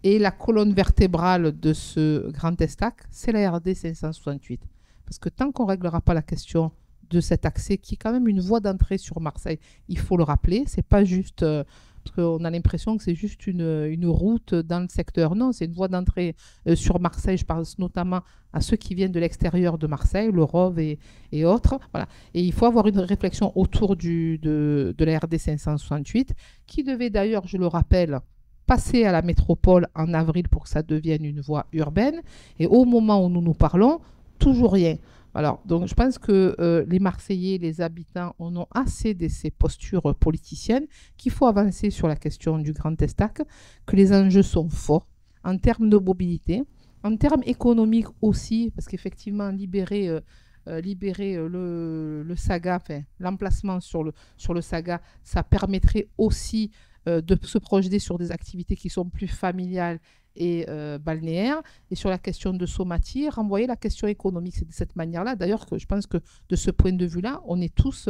Et la colonne vertébrale de ce Grand Estac, c'est la RD 568. Parce que tant qu'on ne réglera pas la question de cet accès, qui est quand même une voie d'entrée sur Marseille, il faut le rappeler, c'est pas juste... parce qu'on a l'impression que c'est juste une route dans le secteur. Non, c'est une voie d'entrée sur Marseille. Je pense notamment à ceux qui viennent de l'extérieur de Marseille, le Rove et autres. Voilà. Et il faut avoir une réflexion autour de la RD 568, qui devait d'ailleurs, je le rappelle, passer à la métropole en avril pour que ça devienne une voie urbaine. Et au moment où nous parlons, toujours rien. Alors, donc, je pense que les Marseillais, les habitants, en ont assez de ces postures politiciennes, qu'il faut avancer sur la question du Grand Estac, que les enjeux sont forts en termes de mobilité, en termes économiques aussi, parce qu'effectivement, libérer le Saga, enfin, l'emplacement sur le Saga, ça permettrait aussi de se projeter sur des activités qui sont plus familiales et balnéaire, et sur la question de Somati, renvoyer la question économique. C'est de cette manière-là, d'ailleurs, que je pense que de ce point de vue-là, on est tous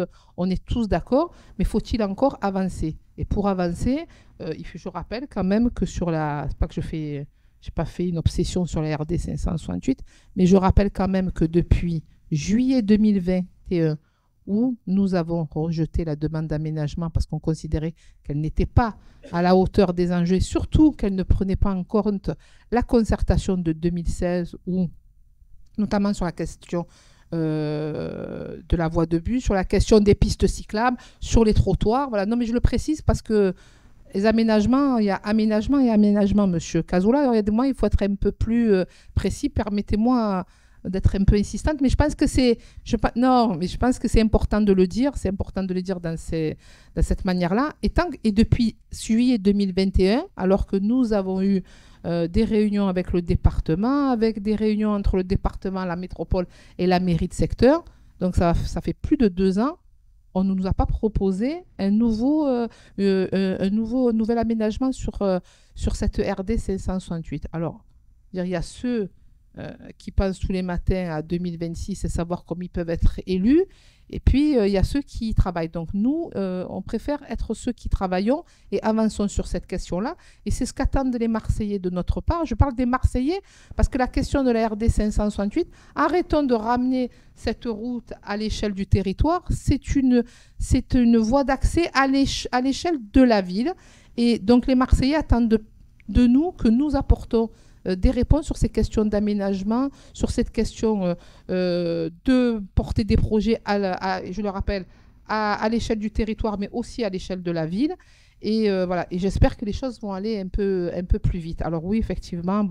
d'accord, mais faut-il encore avancer? Et pour avancer, je rappelle quand même que c'est pas que j'ai pas fait une obsession sur la RD 568, mais je rappelle quand même que depuis juillet 2021, où nous avons rejeté la demande d'aménagement parce qu'on considérait qu'elle n'était pas à la hauteur des enjeux, surtout qu'elle ne prenait pas en compte la concertation de 2016, où, notamment sur la question de la voie de bus, sur la question des pistes cyclables, sur les trottoirs. Voilà. Non, mais je le précise parce que les aménagements, il y a aménagement et aménagement, monsieur Cazola. Alors, il y a des moments, il faut être un peu plus précis. Permettez-moi d'être un peu insistante, mais je pense que c'est important de le dire. C'est important de le dire dans cette manière-là. Et depuis juillet 2021, alors que nous avons eu des réunions avec le département, avec des réunions entre le département, la métropole et la mairie de secteur, donc ça fait plus de 2 ans, on ne nous a pas proposé un nouvel aménagement sur cette RD 568. Alors, il y a ceux qui pensent tous les matins à 2026 et savoir comment ils peuvent être élus. Et puis, il y a ceux qui travaillent. Donc, nous, on préfère être ceux qui travaillons et avançons sur cette question-là. Et c'est ce qu'attendent les Marseillais de notre part. Je parle des Marseillais parce que la question de la RD 568, arrêtons de ramener cette route à l'échelle du territoire. C'est une voie d'accès à l'échelle de la ville. Et donc, les Marseillais attendent de nous que nous apportons des réponses sur ces questions d'aménagement, sur cette question de porter des projets, je le rappelle, à l'échelle du territoire, mais aussi à l'échelle de la ville. Et voilà. Et j'espère que les choses vont aller un peu plus vite. Alors oui, effectivement,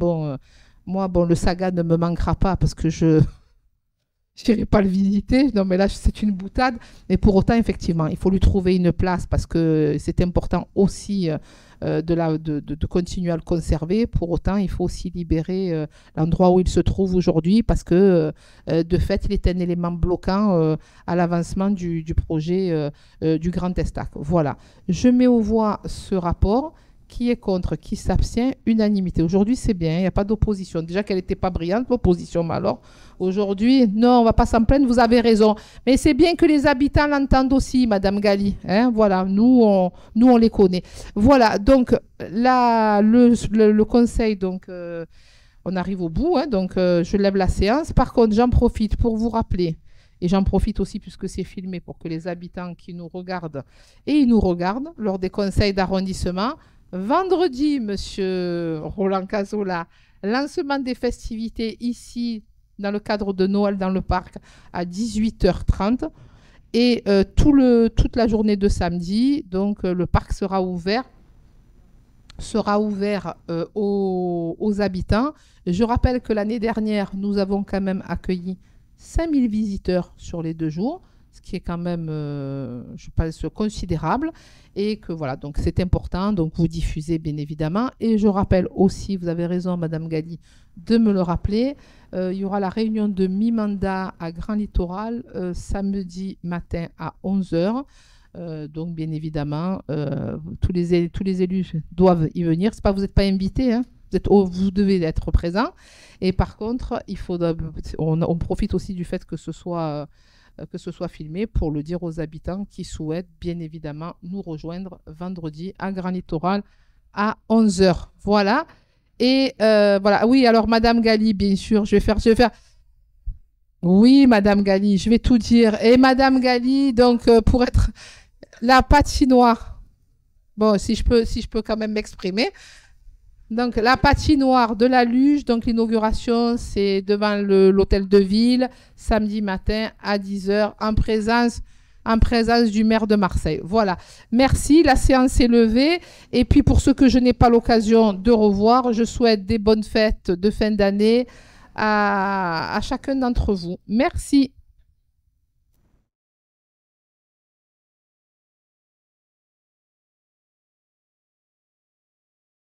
moi, le Saga ne me manquera pas parce que je n'irai pas le visiter. Non, mais là, c'est une boutade. Mais pour autant, effectivement, il faut lui trouver une place parce que c'est important aussi de continuer à le conserver. Pour autant, il faut aussi libérer l'endroit où il se trouve aujourd'hui parce que, de fait, il est un élément bloquant à l'avancement du projet du Grand Estac. Voilà. Je mets aux voix ce rapport. Qui est contre, qui s'abstient, unanimité. Aujourd'hui, c'est bien, il n'y a pas d'opposition. Déjà qu'elle n'était pas brillante, l'opposition, mais alors, aujourd'hui, non, on ne va pas s'en plaindre, vous avez raison. Mais c'est bien que les habitants l'entendent aussi, Madame Gali. Hein, voilà, nous, on les connaît. Voilà, donc, là, le conseil, donc, on arrive au bout, hein, donc, je lève la séance. Par contre, j'en profite pour vous rappeler, et j'en profite aussi puisque c'est filmé pour que les habitants qui nous regardent, et ils nous regardent lors des conseils d'arrondissement. Vendredi, monsieur Roland Cazola, lancement des festivités ici, dans le cadre de Noël dans le parc, à 18h30. Et toute la journée de samedi, donc le parc sera ouvert aux habitants. Je rappelle que l'année dernière, nous avons quand même accueilli 5000 visiteurs sur les 2 jours, ce qui est quand même, je pense, considérable. Et que voilà, donc c'est important, donc vous diffusez bien évidemment. Et je rappelle aussi, vous avez raison, Madame Gali, de me le rappeler, il y aura la réunion de mi-mandat à Grand Littoral samedi matin à 11h. Donc bien évidemment, tous les élus doivent y venir. C'est pas, vous n'êtes pas invités, hein. Vous devez être présent. Et par contre, on profite aussi du fait que ce soit filmé pour le dire aux habitants qui souhaitent bien évidemment nous rejoindre vendredi à Grand Littoral à 11h. Voilà. Et voilà. Oui, alors Madame Gali, bien sûr, je vais faire. Oui, Madame Gali, je vais tout dire. Et Madame Gali, donc pour être la patinoire. Bon, si je peux quand même m'exprimer. Donc, la patinoire de la Luge, donc l'inauguration, c'est devant l'hôtel de ville, samedi matin à 10h, en présence du maire de Marseille. Voilà. Merci, la séance est levée. Et puis, pour ceux que je n'ai pas l'occasion de revoir, je souhaite des bonnes fêtes de fin d'année à chacun d'entre vous. Merci.